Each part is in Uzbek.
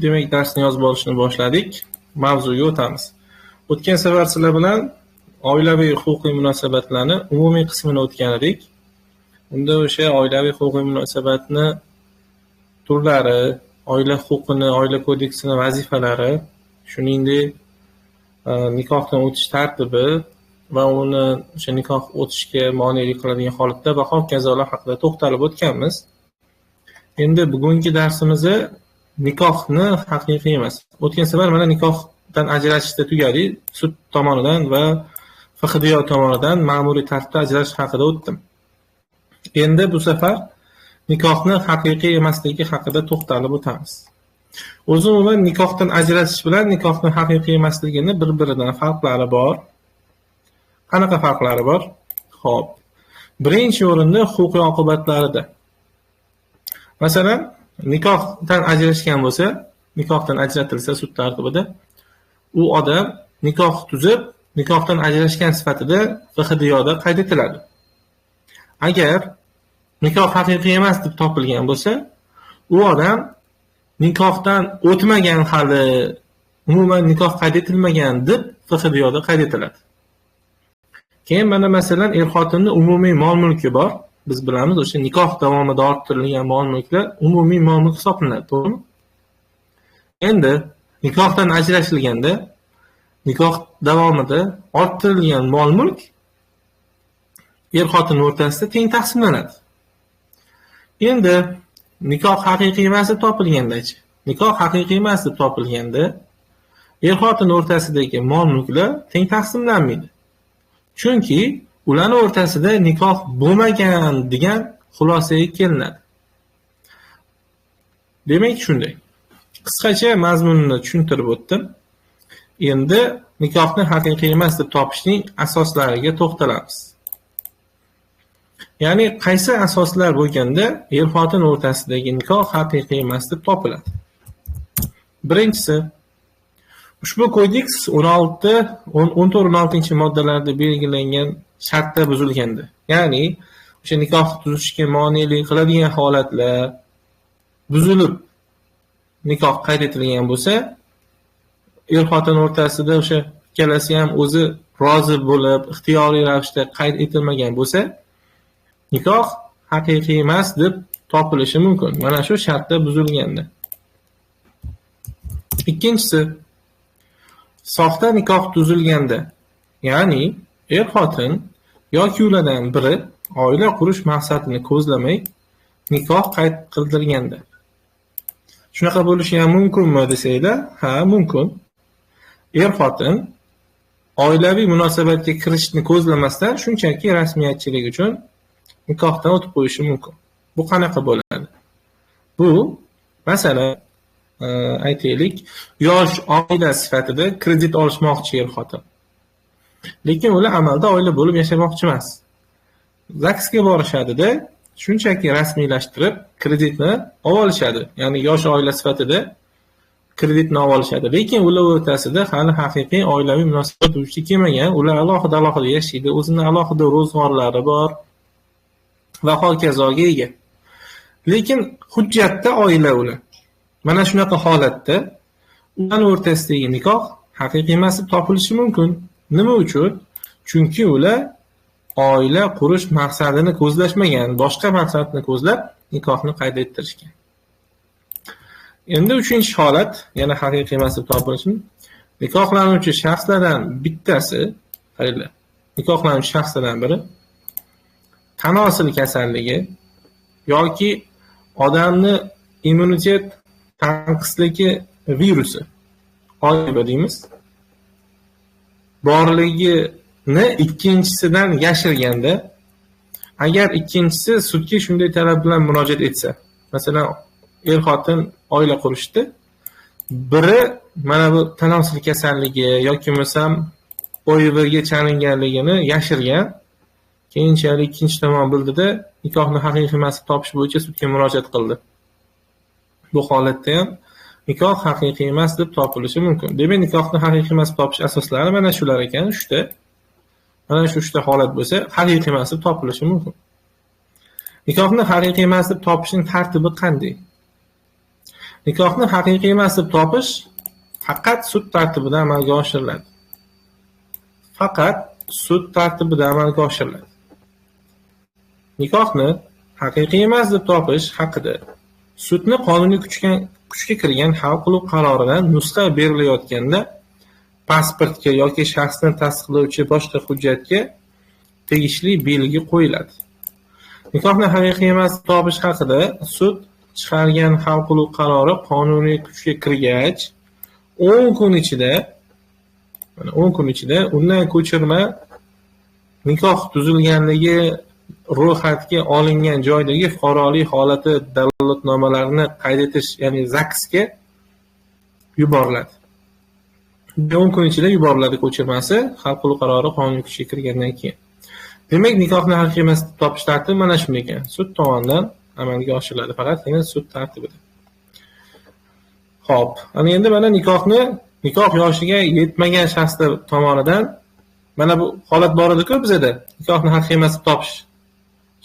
Demak, darsni yozib olishni boshladik. Mavzuga o'tamiz. O'tgan safar sizlar bilan oilaviy huquqiy munosabatlarni umumiy qismini o'tgan edik. Unda o'sha oilaviy huquqiy munosabatni turlari, oila huquqini, oila kodeksini vazifalari, shuningdek nikohdan o'tish tartibi va uni o'sha nikoh o'tishga monelik qiladigan holatda va hokazolar haqida to'xtalib o'tganmiz. Endi bugungi darsimizni nikohni haqiqiy emas. O'tgan safar mana nikohdan ajratishda tugadik. Sud tomonidan va fiqh tomonidan ma'muriy tartibda ajratish haqida o'tdim. Endi bu safar nikohni haqiqiy emasligi haqida to'xtalib o'tamiz. O'zi umuman nikohdan ajratish bilan nikohning haqiqiy emasligini bir-biridan farqlari bor. Qanaqa farqlari bor? Xo'p. Birinchi o'rinda huquqiy oqibatlarida. Masalan, nikohdan ajrashgan bo'lsa, nikohdan ajratilsa sud tartibida, u odam nikoh tuzib, nikohdan ajrashgan sifatida fiqh-diyoda qayd etiladi. Agar nikoh haqiqiy emas deb topilgan bo'lsa, u odam nikohdan o'tmagan, hali umuman nikoh qayd etilmagan deb fiqh-diyoda qayd etiladi. Keyin mana masalan er-xotinning umumiy mol-mulki bor. Biz bilamiz, o'sha nikoh davomida orttirilgan mol-mulklar umumiy mol-mulk hisoblanadi, to'g'rimi? Endi nikohdan ajrashilganda, nikoh davomida orttirilgan mol-mulk er-xotin o'rtasida teng taqsimlanadi. Endi nikoh haqiqiy emas deb topilganda-chi? Nikoh haqiqiy emas deb topilganda, er-xotin o'rtasidagi mol-mulklar teng taqsimlanmaydi. Chunki ularning o'rtasida nikoh bo'lmagan degan xulosaga kelinadi. Demak shunday. Qisqacha mazmunini tushuntirib o'tdim. Endi nikohni haqiqiy emas deb topishning asoslariga to'xtalamiz. Ya'ni qaysi asoslar bo'lganda er-xotin o'rtasidagi nikoh haqiqiy emas deb topiladi? Birinchisi, ushbu kodeks 14-16 moddalarda belgilangan shartda buzilganda, ya'ni o'sha nikoh tuzishga monelik qiladigan holatlar buzilib nikoh qayd etilgan bo'lsa, er-xotin o'rtasida o'sha ikkalasi ham o'zi rozi bo'lib, ixtiyoriy ravishda qayd etilmagan bo'lsa, nikoh haqiqiy emas deb topilishi mumkin. Mana shu shartda buzilganda. Ikkinchisi, soxta nikoh tuzilganda, ya'ni er-xotin yoki ulardan biri oila qurish maqsadini ko'zlamay nikoh qayd qildirganda. Shunaqa bo'lishi ham mumkinmi desanglar? Ha, mumkin. Er-xotin oilaviy munosabatga kirishni ko'zlamasdan shunchaki rasmiyatchilik uchun nikohdan o'tib qo'yishi mumkin. Bu qanaqa bo'ladi? Bu masalan, aytaylik, yosh oila sifatida kredit olishmoqchi er-xotin. Lekin ular amalda oila bo'lib yashamoqchi emas. ZAGSga borishadi-da, shunchaki rasmiylashtirib kreditni olishadi. Ya'ni yosh oila sifatida kreditni olishadi. Lekin ular o'rtasida hali haqiqiy oilaviy munosabat vujudga kelmagan. Ular alohida yashaydi, o'zining alohida ro'zg'orlari bor va hokazoga ega. Lekin hujjatda oila ular. Mana shunaqa holatda ularning o'rtasidagi nikoh haqiqiy emas deb topilishi mumkin. Nima uchun? Chunki ular oila qurish maqsadini ko'zlashmagan, boshqa maqsadni ko'zlab nikohni qayd ettirishgan. Endi uchinchi holat, yana haqiqiy emas deb topilishi, nikohlanuvchi shaxslardan bittasi, qaranglar, nikohlanuvchi shaxslardan biri tanosil kasalligi yoki odamni immunitet tanqisligi virusi, OIV deymiz, borligini ikkinchisidan yashirganda, agar ikkinchisi sudga shunday talab bilan murojaat etsa, masalan, er-xotin oila qurishdi, biri mana bu tanosil kasalligi yoki bo'lsam OIVga chalinganligini yashirgan, keyinchalik ikkinchi tomon bildida nikohni haqiqiy emas deb topish bo'yicha sudga murojaat qildi. Bu holatda ham nikoh haqiqiy emas deb topilishi mumkin. Demak, nikohni haqiqiy emas deb topish asoslari mana shular ekan, uchta. Mana shu uchta holat bo'lsa, haqiqiy emas deb topilishi mumkin. Nikohni haqiqiy emas deb topishning tartibi qanday? Nikohni haqiqiy emas deb topish faqat sud tartibida amalga oshiriladi. Faqat sud tartibida amalga oshiriladi. Nikohni haqiqiy emas deb topish haqida sudni qonuniy kuchga kirgan hal qiluv qaroridan nusxa berilayotganda pasportga yoki shaxsni tasdiqlovchi boshqa hujjatga tegishli belgi qo'yiladi. Nikohni haqiqiy emas deb topish haqida sud chiqargan hal qiluv qarori qonuniy kuchga kirgach 10 kun ichida undan ko'chirma nikoh tuzilganligi ro'yxatga olingan joydagi fuqarolik holati dalolatnomalarini qayd etish, ya'ni ZAKSga yuboriladi. 10 kun ichida yuboriladi ko'chirmasi hal qiluv qarori qonuniy kuchga kirgandan keyin. Demak, nikohni haqiqiy emas deb topish tartibi mana shunday ekan. Sud tomonidan amalga oshiriladi, faqatgina sud tartibida. Xo'p, ana endi mana nikoh yoshiga yetmagan shaxslar tomonidan mana bu holat bor edi-ku bizda. Nikohni haqiqiy emas deb topish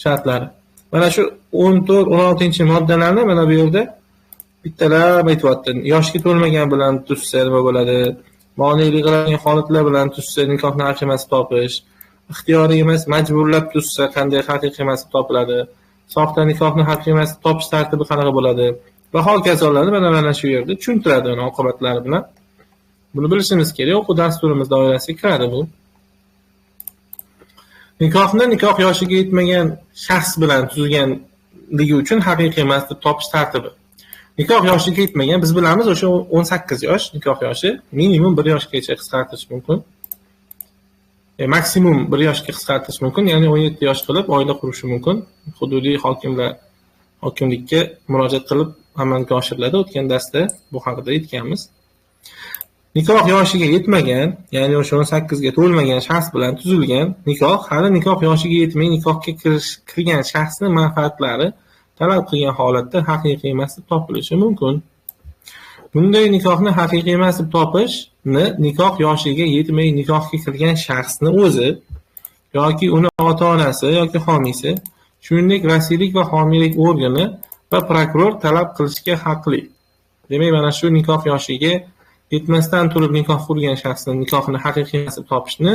shartlari. Mana shu 14-16-moddalarni mana bu yerda bittalab aytyapti. Yoshga to'lmagan bilan tushsa nima bo'ladi? Monelik qilgan holatlar bilan tushsa nikohni haqiqiy emas deb topish. Ixtiyoriy emas, majburlab tushsa qanday haqiqiy emas deb topiladi? Soxta nikohni haqiqiy emas deb topish tartibi qanaqa bo'ladi? Va hokazolarni mana shu yerda tushuntiradi uni oqibatlari bilan. Buni bilishimiz kerak, o'quv dasturimiz doirasiga kiradi bu. Nikohni nikoh yoshiga yetmagan shaxs bilan tuzilganligi uchun haqiqiy emas deb topish tartibi. Nikoh yoshiga yetmagan, biz bilamiz o'sha 18 yosh nikoh yoshi, minimum 1 yoshgacha qisqartirish mumkin. Maksimum 1 yoshga qisqartirish mumkin, ya'ni 17 yosh qilib oila qurishi mumkin. Hududiy hokimlikka murojaat qilib amalga oshiriladi. O'tgan darsda bu haqida aytganmiz. Nikoh yoshiga yetmagan, ya'ni o'sha 18 ga to'lmagan shaxs bilan tuzilgan nikoh hali nikoh yoshiga yetmay nikohga kirgan shaxsning manfaatlari talab qilgan holatda haqiqiy emas deb topilishi mumkin. Bunday nikohni haqiqiy emas deb topishni nikoh yoshiga yetmay nikohga kirgan shaxsni o'zi yoki uni ota-onasi yoki homiysi, shuningdek vasiylik va homiylik organi va prokuror talab qilishga haqli. Demak, mana shu nikoh yoshiga yetmasdan turib nikoh qurgan shaxsning nikohini haqiqiy emas deb topishni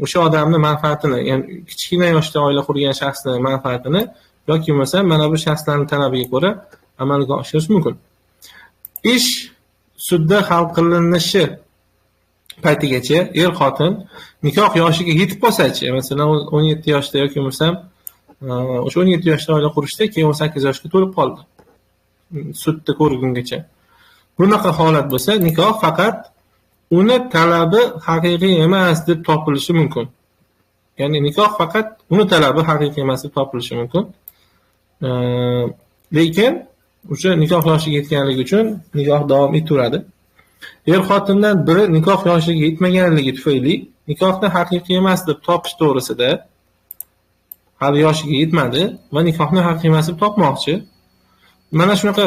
o'sha odamning manfaatini, ya'ni kichkina yoshda oila qurgan shaxsning manfaatini yoki bo'lmasa mana bu shaxslarning talabiga ko'ra amalga oshirish mumkin. Ish sudda hal qilinishi paytigacha xotin nikoh yoshiga yetib qolsa-chi, masalan 17 yoshda yoki bo'lmasa o'sha 17 yoshda oila qurishda keyin 18 yoshga to'lib qoldi. Sudda ko'rgungacha. Bunaqa holat bo'lsa, nikoh faqat uni talabi haqiqiy emas deb topilishi mumkin. Ya'ni nikoh faqat uni talabi haqiqiy emas deb topilishi mumkin. Lekin o'sha nikoh yoshiga yetganligi uchun nikoh davom etaveradi. Xotindan biri nikoh yoshiga yetmaganligi tufayli nikohni haqiqiy emas deb topish to'g'risida hali yoshiga yetmadi va nikohni haqiqiy emas deb topmoqchi. Mana shunaqa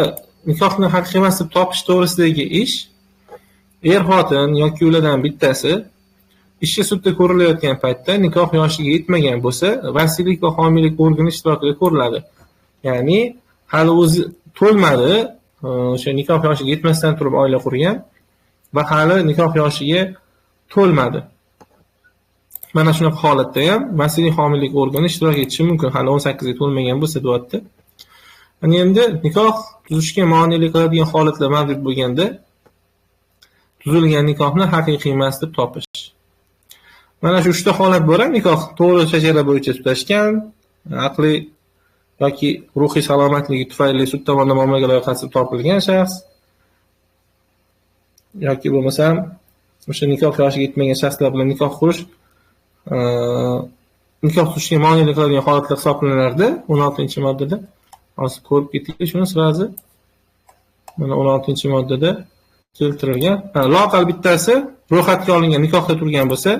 nikohni haqiqiy emas deb topish to'g'risidagi ish xotin yoki ulardan bittasi ishchi sudda ko'rilayotgan paytda nikoh yoshiga yetmagan bo'lsa, vasiylik va homiylik organi ishtirokida ko'riladi. Ya'ni hali o'zi to'lmadi, o'sha nikoh yoshiga yetmasdan turib oila qurgan va hali nikoh yoshiga to'lmadi. Mana shunaqa holatda ham vasiylik homiylik organi ishtirok etishi mumkin, hali 18 ga to'lmagan bo'lsa, deyapti. Ana endi nikoh tuzishga monelik qiladigan holatlar mavjud bo'lganda tuzilgan nikohni haqiqiy emas deb topish. Mana shu 3 ta holat bor. Nikoh to'g'ri shajara bo'yicha tutashgan, aqliy yoki ruhiy salomatligi tufayli sud tomonidan muomalaga loyihasi topilgan shaxs yoki bo'lmasa o'sha nikoh yoshiga yetmagan shaxslar bilan nikoh qurish nikoh tuzishga monelik qiladigan holatlar hisoblanadi 16-moddada. Hozir ko'rib ketdik shuni sirazi. Mana 16-moddada keltirilgan. Loqal bittasi ro'yxatga olingan nikohda turgan bo'lsa,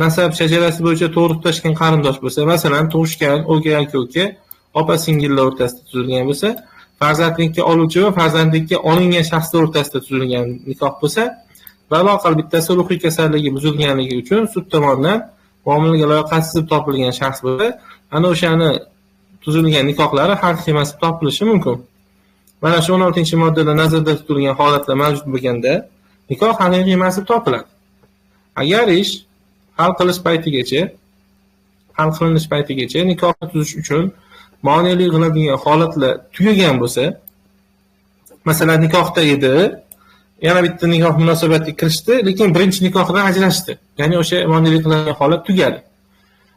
nasab shajarasi bo'yicha to'g'ri tutashgan qarindosh bo'lsa, masalan, tug'ishgan o'gay yoki uka, opa-singillar o'rtasida tuzilgan bo'lsa, farzandlikka oluvchi va farzandlikka olingan shaxslar o'rtasida tuzilgan nikoh bo'lsa, va loqal bittasi ruhiy kasalligi buzilganligi uchun sud tomonidan muomalaga loyiqasiz deb topilgan shaxs bo'lsa, ana o'shani tuzilgan nikohlari haqiqiy emas deb topilishi mumkin. Mana shu 16-moddada nazarda tutilgan holatlar mavjud bo'lganda nikoh haqiqiy emas deb topiladi. Agar ish hal qilinish paytigacha nikohni tuzish uchun monelik qiladigan holatlar tugagan bo'lsa, masalan nikohda edi, yana bitta nikoh munosabatiga kirishdi, lekin birinchi nikohdan ajrashdi. Ya'ni o'sha monelik qiladigan holat tugadi.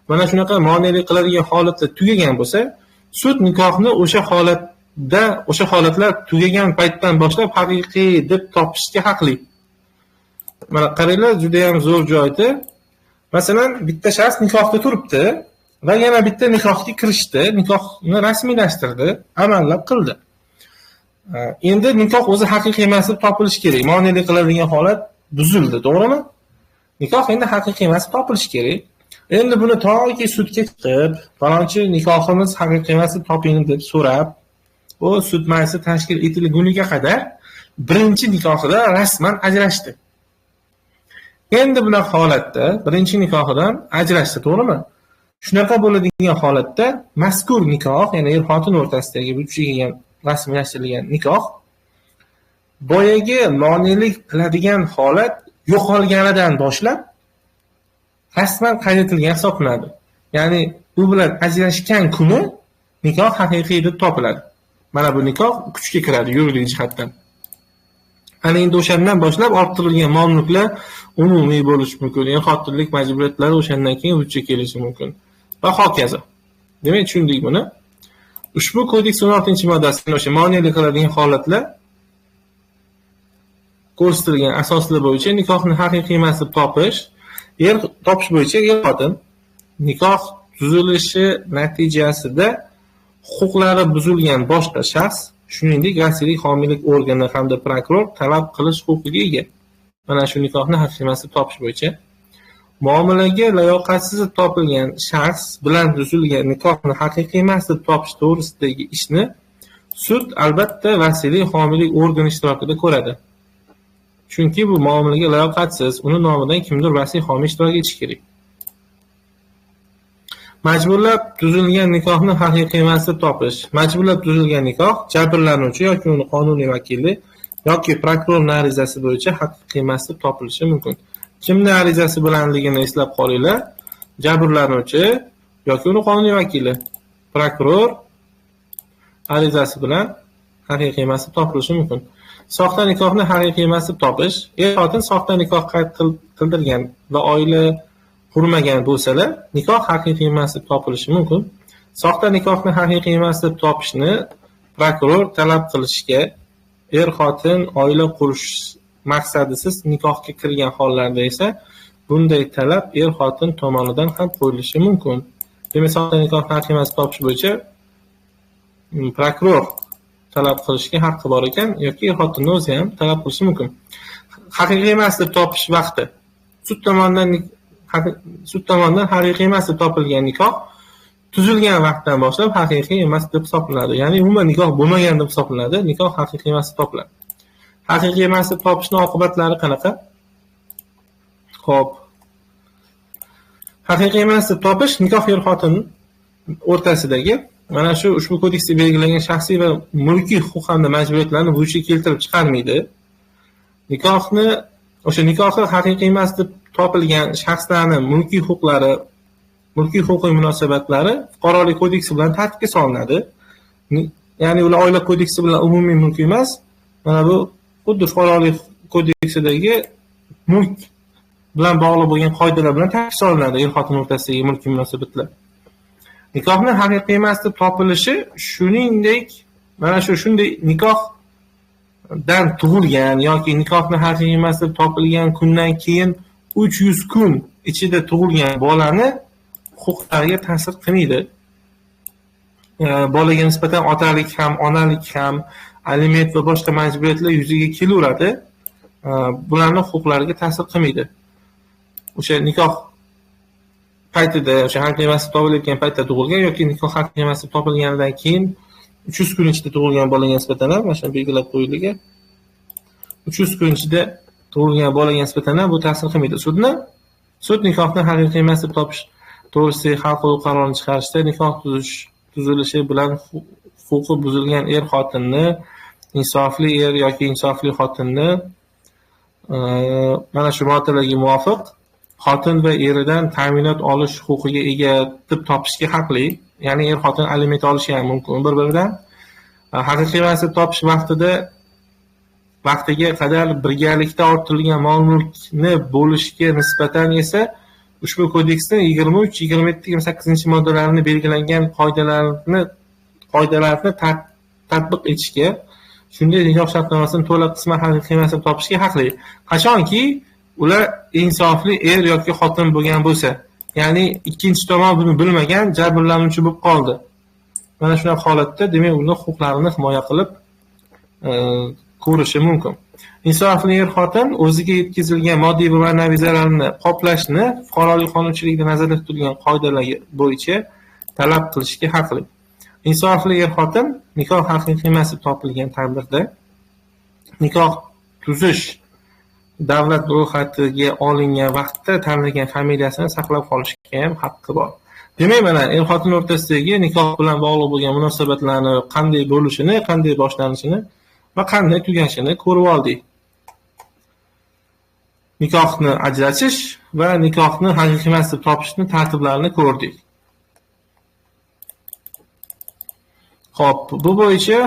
Mana shunaqa monelik qiladigan holatlar tugagan bo'lsa, sud nikohni o'sha holatlar tugagan paytdan boshlab haqiqiy deb topishga haqli. Mana qaranglar, juda ham zo'r joyda. Masalan, bitta shaxs nikohda turibdi va yana bitta nikohga kirishdi, nikohni rasmiylashtirdi, amallab qildi. Endi nikoh o'zi haqiqiy emas deb topilishi kerak. Monelik qiladigan holat buzildi, to'g'rimi? Nikoh endi haqiqiy emas deb topilishi kerak. Endi buni toki sudga chiqib, falonchi nikohimiz haqiqiy emas deb toping deb so'rab, u sud majlisi tashkil etilguniga qadar birinchi nikohida rasman ajrashdi. Endi bunaqa holatda birinchi nikohidan ajrashdi, to'g'rimi? Shunaqa bo'ladigan holatda mazkur nikoh, ya'ni er-xotin o'rtasidagi vujudga kelgan rasmiylashtirilgan nikoh boyagi monelik qiladigan holat yo'qolganidan boshlab rasman qayd etilgan hisoblanadi. Ya'ni u bilan ajrashgan kuni nikoh haqiqiy deb topiladi. Mana bu nikoh kuchga kiradi yuridik jihatdan. Ana endi o'shandan boshlab orttirilgan mol-mulklar umumiy bo'lishi mumkin. Er-xotinlik majburiyatlari o'shandan keyin vujudga kelishi mumkin va hokazo. Demak, tushundik buni. Ushbu kodeks 16-moddasida o'sha monelik qiladigan holatlar ko'rsatilgan asoslar bo'yicha nikohni haqiqiy emas deb topish bo'yicha er-xotin nikoh tuzilishi natijasida huquqlari buzilgan boshqa shaxs, shuningdek vasiylik, homiylik organi hamda prokuror talab qilish huquqiga ega. Mana shu nikohni haqiqiy emas deb topish bo'yicha muomalaga layoqatsiz topilgan shaxs bilan tuzilgan nikohni haqiqiy emas deb topish to'g'risidagi ishni sud albatta vasiylik, homiylik organi ishtirokida ko'radi. Chunki bu muomalaga layoqatsiz, uni nomidan kimdir vasiy, homiy ishtirok etishi kerak. Majburlab tuzilgan nikohni haqiqiy emas deb topish. Majburlab tuzilgan nikoh jabrlanuvchi yoki uni qonuniy vakili yoki prokuror arizasi bo'yicha haqiqiy emas deb topilishi mumkin. Kimning arizasi bilanligini eslab qolinglar. Jabrlanuvchi yoki uni qonuniy vakili, prokuror arizasi bilan haqiqiy emas deb topilishi mumkin. Soxta nikohni haqiqiy emas deb topish. Er-xotin soxta nikoh qayd qildirgan va oila qurmagan bo'lsalar, nikoh haqiqiy emas deb topilishi mumkin. Soxta nikohni haqiqiy emas deb topishni prokuror talab qilishga, er-xotin oila qurish maqsadisiz nikohga kirgan hollarda esa bunday talab er-xotin tomonidan ham qo'yilishi mumkin. Demak, soxta nikohni haqiqiy emas deb topish bo'yicha prokuror talab qilishga haqqi bor ekan yoki er-xotinning o'zi ham talab qilishi mumkin. Haqiqiy emas deb topish vaqti sud tomonidan haqiqiy emas deb topilgan nikoh tuzilgan vaqtdan boshlab haqiqiy emas deb hisoblanadi. Ya'ni umuman nikoh bo'lmagan deb hisoblanadi. Nikoh haqiqiy emas deb topiladi. Haqiqiy emas deb topishning oqibatlari qanaqa? Xo'p. Haqiqiy emas deb topish nikoh er-xotin o'rtasidagi mana shu ushbu kodeksda belgilangan shaxsiy va mulkiy huquq hamda majburiyatlarni vujudga keltirib chiqarmaydi. Nikohi haqiqiy emas deb topilgan shaxslarning mulkiy huquqlari, mulkiy huquqiy munosabatlari fuqarolik kodeksi bilan tartibga solinadi. Ya'ni ular oila kodeksi bilan umumiy mulk emas, mana bu xuddi fuqarolik kodeksidagi mulk bilan bog'liq bo'lgan qoidalar bilan tartibga solinadi er-xotin o'rtasidagi mulkiy munosabatlar. Nikohni haqiqiy emas deb topilishi shuningdek mana shunday nikohdan tug'ilgan yoki nikohni haqiqiy emas deb topilgan kundan keyin 300 kun ichida tug'ilgan bolani huquqlariga ta'sir qilmaydi. Bolaga nisbatan otalik ham, onalik ham, aliment va boshqa majburiyatlar yuzaga kelaveradi. Bularning huquqlariga ta'sir qilmaydi. O'sha nikoh paytida, o'sha haqiqiy emas deb topilayotgan paytda tug'ilgan yoki nikoh haqiqiy emas deb topilganidan keyin 300 kun ichida tug'ilgan bolaga nisbatan ham, mana belgilab qo'yilgan 300 kun ichida tug'ilgan bolaga nisbatan bu ta'sir qilmaydi. Sud nikohni haqiqiy emas deb topish to'g'risidagi hal qiluvchi qarorini chiqarishda nikoh tuzilishi bilan huquqi buzilgan er-xotinni insofli er yoki insofli xotinni mana shu moddalarga muvofiq xotin va eridan ta'minot olish huquqiga ega deb topishga haqli. Ya'ni er xotin aliment olishi ham mumkin bir-biridan. Haqiqiy mansab topish vaqtiga qadar birgalikda orttirilgan mol-mulkni bo'lishga nisbatan esa ushbu kodeksning 23, 27, 28-moddalarini belgilangan qoidalarni tatbiq etishga, shunday nikoh shartnomasini to'liq qisman haqiqiy mansab topishga haqli. Qachonki ular insofli er yoki xotin bo'lgan bo'lsa, ya'ni ikkinchi tomon buni bilmagan, jabrlanuvchi bo'lib qoldi. Mana shunaqa holatda, demak, uning huquqlarini himoya qilib ko'rishi mumkin. Insofli er xotin o'ziga yetkazilgan moddiy va ma'naviy zararni qoplashni fuqarolik qonunchiligida nazarda tutilgan qoidalar bo'yicha talab qilishga haqli. Insofli er xotin nikoh haqiqiy mansab topilgan taqdirda nikoh tuzish davlat ro'yxatiga olingan vaqtda tanlagan familiyasini saqlab qolishga ham haqqi bor. Demak, mana er xotin o'rtasidagi nikoh bilan bog'liq bo'lgan munosabatlarni qanday bo'lishini, qanday boshlanishini va qanday tugashini ko'rib oldik. Nikohni ajratish va nikohni haqiqiy mansab topishni tartiblarini ko'rdik. Xo'p, bu bo'yicha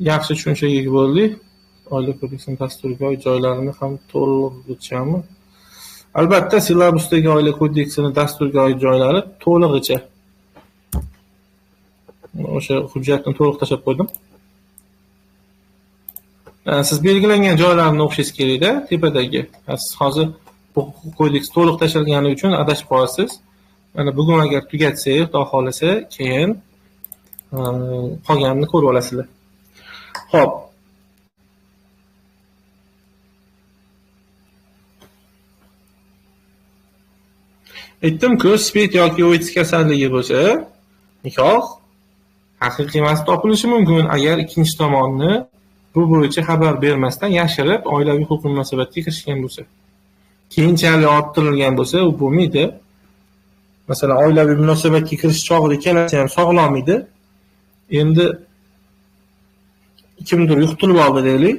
yaxshi tushunchaga ega bo'ldik. Oila kodeksining dasturga oid joylarini ham to'lig'ichami? Albatta, silabusdagi oila kodeksining dasturga oid joylari to'lig'icha. O'sha hujjatni to'liq tashlab qo'ydim. Siz belgilangan joylarni o'qishingiz kerak-da, tepadagi. Siz hozir bu kodeks to'liq tashlangani uchun adashib qolasiz. Mana bugun agar tugatsangiz, xudo xolasa, keyin qolganini ko'rib olasizlar. Xo'p. Aytdim-ku, spid yoki o'its kasalligi bo'lsa, nikoh haqiqiy mansab topilishi mumkin agar ikkinchi tomonni bu bo'yicha xabar bermasdan yashirib oilaviy huquq munosabatga kirishgan bo'lsa. Keyinchalik orttirilgan bo'lsa, u bo'lmaydi. Masalan, oilaviy munosabatga kirish chog'ida ikkalasi ham sog'lom edi. Endi kimdir yuqtirib oldi deylik.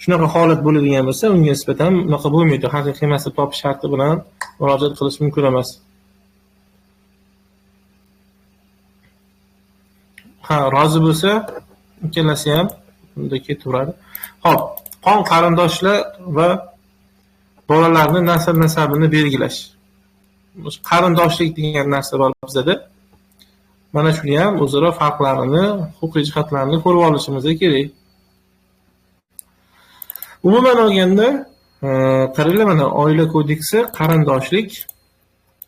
Shunaqa holat bo'ladigan bo'lsa, unga nisbatan unaqa bo'lmaydi. Haqiqiy mansab topish sharti bilan murojaat qilish mumkin emas. Rozi bo'lsa, ikkalasi ham bunda ketaveradi. Xo'p, qon qarindoshlar va bolalarni nasabini belgilash. Qarindoshlik degan narsa bor bizda. Mana shuni ham o'zaro farqlarini, huquqiy jihatlarini ko'rib olishimiz kerak. Umuman olganda, qaranglar, mana oila kodeksi qarindoshlik,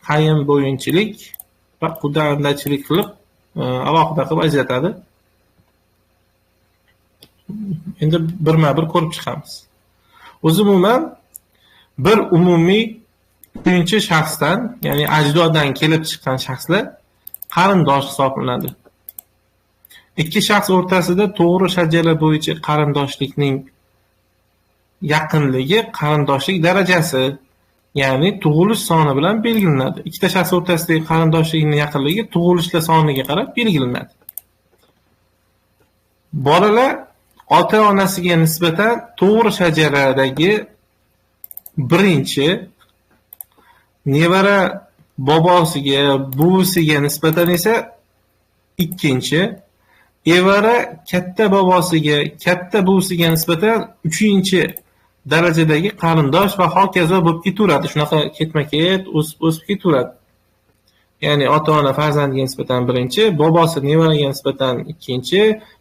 qayinbo'yinchilik va qudandachilik qilib alohida qilib ajratadi. Endi birma-bir ko'rib chiqamiz. O'zi umuman bir umumiy uchinchi shaxsdan, ya'ni ajdoddan kelib chiqqan shaxslar qarindosh hisoblanadi. Ikki shaxs o'rtasida to'g'ri shajara bo'yicha qarindoshlikning yaqinligi qarindoshlik darajasi, ya'ni tug'ilish soni bilan belgilanadi. Ikkita shaxs o'rtasidagi qarindoshlikning yaqinligi tug'ilishlar soniga qarab belgilanadi. Bolalar ota-onasiga nisbatan to'g'ri shajaradagi birinchi, nevara bobosiga, buvisiga nisbatan esa ikkinchi, evara katta bobosiga, katta buvisiga nisbatan uchinchi darajadagi qarindosh va hokazo bo'lib ketaveradi. Shunaqa ketma-ket o'sib ketaveradi. Ya'ni ota-ona farzandiga nisbatan birinchi, bobosi nevaraga nisbatan ikkinchi,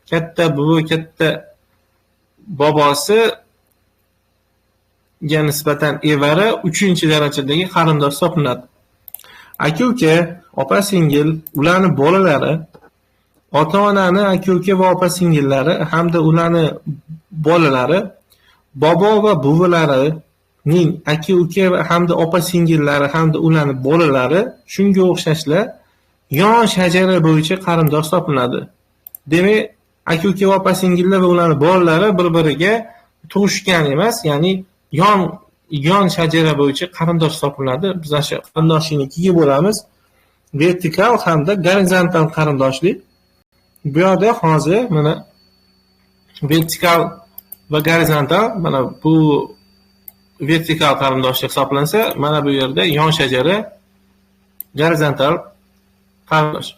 katta buvi, katta bobosiga nisbatan evara uchinchi darajadagi qarindosh hisoblanadi. Aka-uka, opa-singil, ularning bolalari, ota-onani aka-uka va opa-singillari hamda ularning bolalari, bobo va buvilarining aka-uka hamda opa-singillari hamda ularning bolalari shunga o'xshashlar yon shajara bo'yicha qarindosh hisoblanadi. Demak, aka-uka va opa-singillar va ularning bolalari bir-biriga tug'ishgan emas, ya'ni yon shajara bo'yicha qarindosh hisoblanadi. Biz o'sha qarindoshlikni ikkiga bo'lamiz: vertikal hamda gorizontal qarindoshlik. Bu yerda hozir mana vertikal va gorizontal, mana bu vertikal qarindoshlik hisoblansa, mana bu yerda yon shajara gorizontal qarindosh.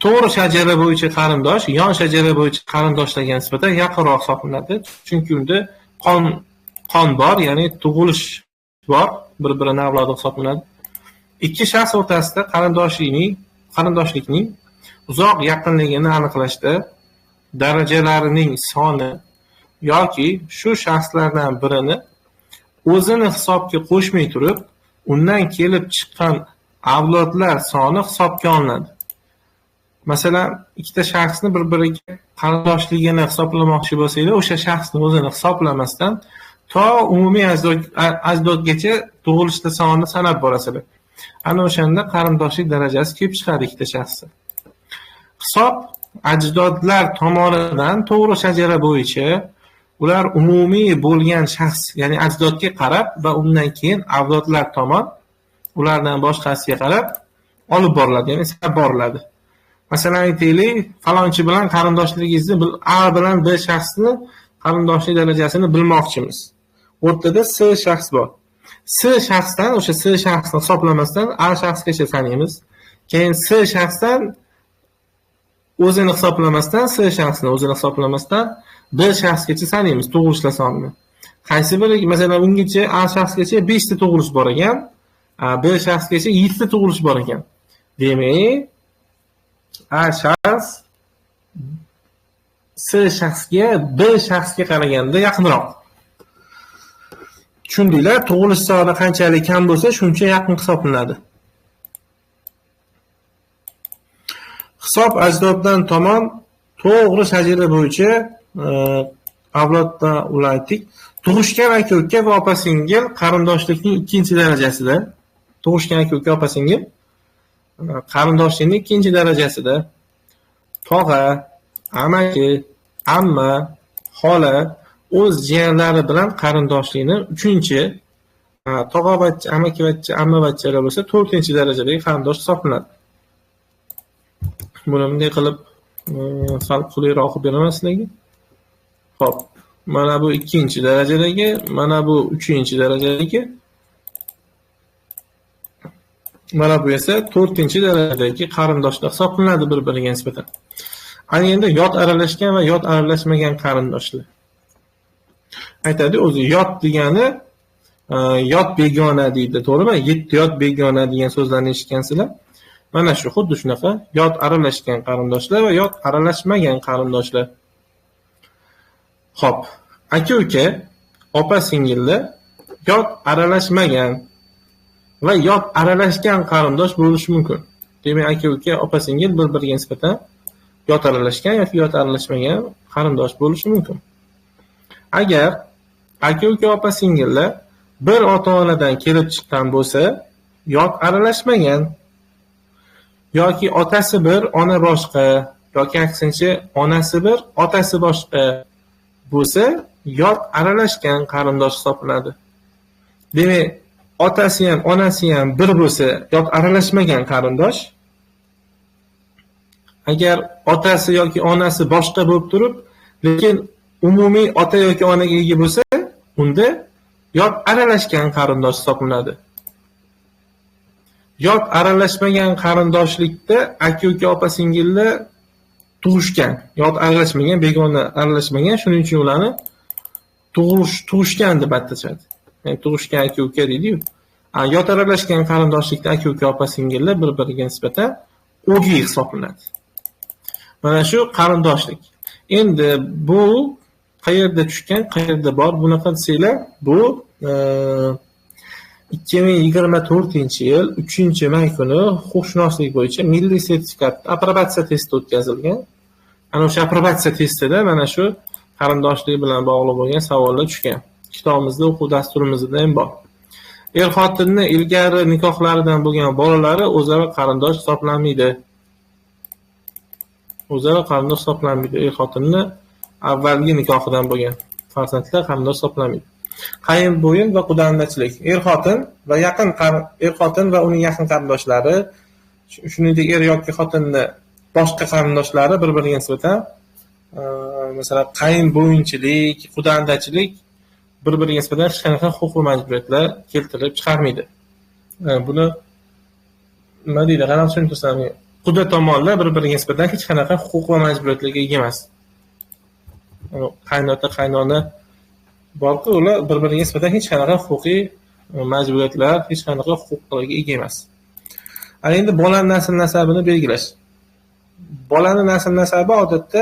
To'g'ri shajara bo'yicha qarindosh yon shajara bo'yicha qarindoshlarga nisbatan yaqinroq hisoblanadi. Chunki unda qon bor, ya'ni tug'ilish bor, bir-birini avlodi hisoblanadi. Ikki shaxs o'rtasida qarindoshlikning uzoq yaqinligini aniqlashda darajalarining soni yoki shu shaxslardan birini o'zini hisobga qo'shmay turib, undan kelib chiqqan avlodlar soni hisobga olinadi. Masalan, ikkita shaxsni bir-biriga qarindoshligini hisoblamoqchi bo'lsanglar, o'sha shaxsni o'zini hisoblamasdan to umumiy ajdodgacha tug'ilishda sonini sanab borasizlar. Ana o'shanda qarindoshlik darajasi kelib chiqadi ikkita shaxsda. Hisob ajdodlar tomonidan to'g'ri shajara bo'yicha ular umumiy bo'lgan shaxs, ya'ni ajdodga qarab va undan keyin avlodlar tomon ulardan boshqasiga qarab olib boriladi, ya'ni sanab boriladi. Masalan, aytaylik, falonchi bilan qarindoshligingizni A bilan B shaxsni qarindoshlik darajasini bilmoqchimiz. O'rtada S shaxs bor. S shaxsdan, o'sha S shaxsni hisoblamasdan A shaxsgacha sanaymiz. Keyin S shaxsdan o'zini hisoblamasdan, S shaxsni o'zini hisoblamasdan B shaxsgacha sanaymiz tug'ilishlar sonini. Qaysi biri, masalan, ungacha A shaxsgacha 5 ta tug'ilish bor ekan, B shaxsgacha 7 ta tug'ilish bor ekan. Demak, A shaxs S shaxsga B shaxsga qaraganda yaqinroq. Tushundinglar? Tug'ilish soni qanchalik kam bo'lsa, shuncha yaqin hisoblanadi. Hisob ajdoddan tomon to'g'ri shajara bo'yicha avlodda ular aytdik. Tug'ishgan aka-uka va opa-singil qarindoshlikning ikkinchi darajasida. Tug'ishgan aka-uka, opa-singil qarindoshlikning ikkinchi darajasida tog'a, amaki, amma, xola o'z jiyanlari bilan qarindoshlikni 3-chi, tog'a-bachcha, amaki-bachcha, amma-bachchalar bo'lsa 4-chi darajadagi qarindosh hisoblanadi. Buni bunday qilib sal qulayroq qilib beraman sizlarga. Xo'p, mana bu 2-chi darajadagi, mana bu 3-chi darajadagi, mana bu esa 4-chi darajadagi qarindoshlar hisoblanadi bir-biriga nisbatan. Ana endi yot aralashgan va yot aralashmagan qarindoshlar. Aytadi, o'zi yot degani yot begona deydi, to'g'rimi? 7 yot begona degan so'zlarni eshitgansizlar. Mana shu xuddi shunaqa yot aralashgan qarindoshlar va yot aralashmagan qarindoshlar. Xo'p, aka-uka, opa-singillar yot aralashmagan va yot aralashgan qarindosh bo'lishi mumkin. Demak, aka-uka, opa-singil bir-biriga nisbatan yot aralashgan yoki yot aralashmagan qarindosh bo'lishi mumkin. Agar aka-uka, opa-singillar bir ota-onadan kelib chiqqan bo'lsa, yot aralashmagan yoki otasi bir, ona boshqa, yoki aksincha onasi bir, otasi boshqa bo'lsa, yot aralashgan qarindosh hisoblanadi. Demak, otasi ham, onasi ham bir bo'lsa, yot aralashmagan qarindosh. Agar otasi yoki onasi boshqa bo'lib turib, lekin umumiy ota yoki onaga ega bo'lsa, unda yot aralashgan qarindosh hisoblanadi. Yot aralashmagan qarindoshlikda aka-uka, opa-singillar tug'ishgan, yot aralashmagan, begona aralashmagan, shuning uchun ularni tug'ishgan deb atashadi. Ya'ni tug'ishgan aka-uka deydi-yu. Yot aralashgan qarindoshlikda aka-uka, opa-singillar bir-biriga nisbatan o'g'il hisoblanadi. Mana shu qarindoshlik. Endi bu qayerda tushgan, qayerda bor? Bunaqa desanglar, bu 2024-yil 3-may kuni huquqshunoslik bo'yicha milliy sertifikat aprobatsiya testi o'tkazilgan. Ana o'sha aprobatsiya testida mana shu qarindoshlik bilan bog'liq bo'lgan savollar tushgan. Kitobimizda, o'quv dasturimizda ham bor. Er-xotinni ilgari nikohlaridan bo'lgan bolalari o'zaro qarindosh hisoblanmaydi. O'zaro qarindosh hisoblanmaydi. Er-xotinni avvalgi nikohidan bo'lgan farzandlar qarindosh hisoblanmaydi. Qayin bo'yin va qudandachilik. Er-xotin va uning yaqin qarindoshlari, shuningdek er yoki xotinni boshqa qarindoshlari bir-biriga nisbatan masalan qaynbo'yinchilik, qudandachilik bir-biriga nisbatan hech qanaqa huquq va majburiyatlar keltirib chiqarmaydi. Buni nima deydi? Qanaqa tushuntirsam, quda tomonlar bir-biriga nisbatan hech qanaqa huquq va majburiyatlarga ega emas. Qaynota, qaynona borku, ular bir-biriga nisbatan hech qanaqa huquqiy majburiyatlar, hech qanaqa huquqlarga ega emas. Ana endi bolani nasl nasabini belgilash. Bolani nasl nasabi odatda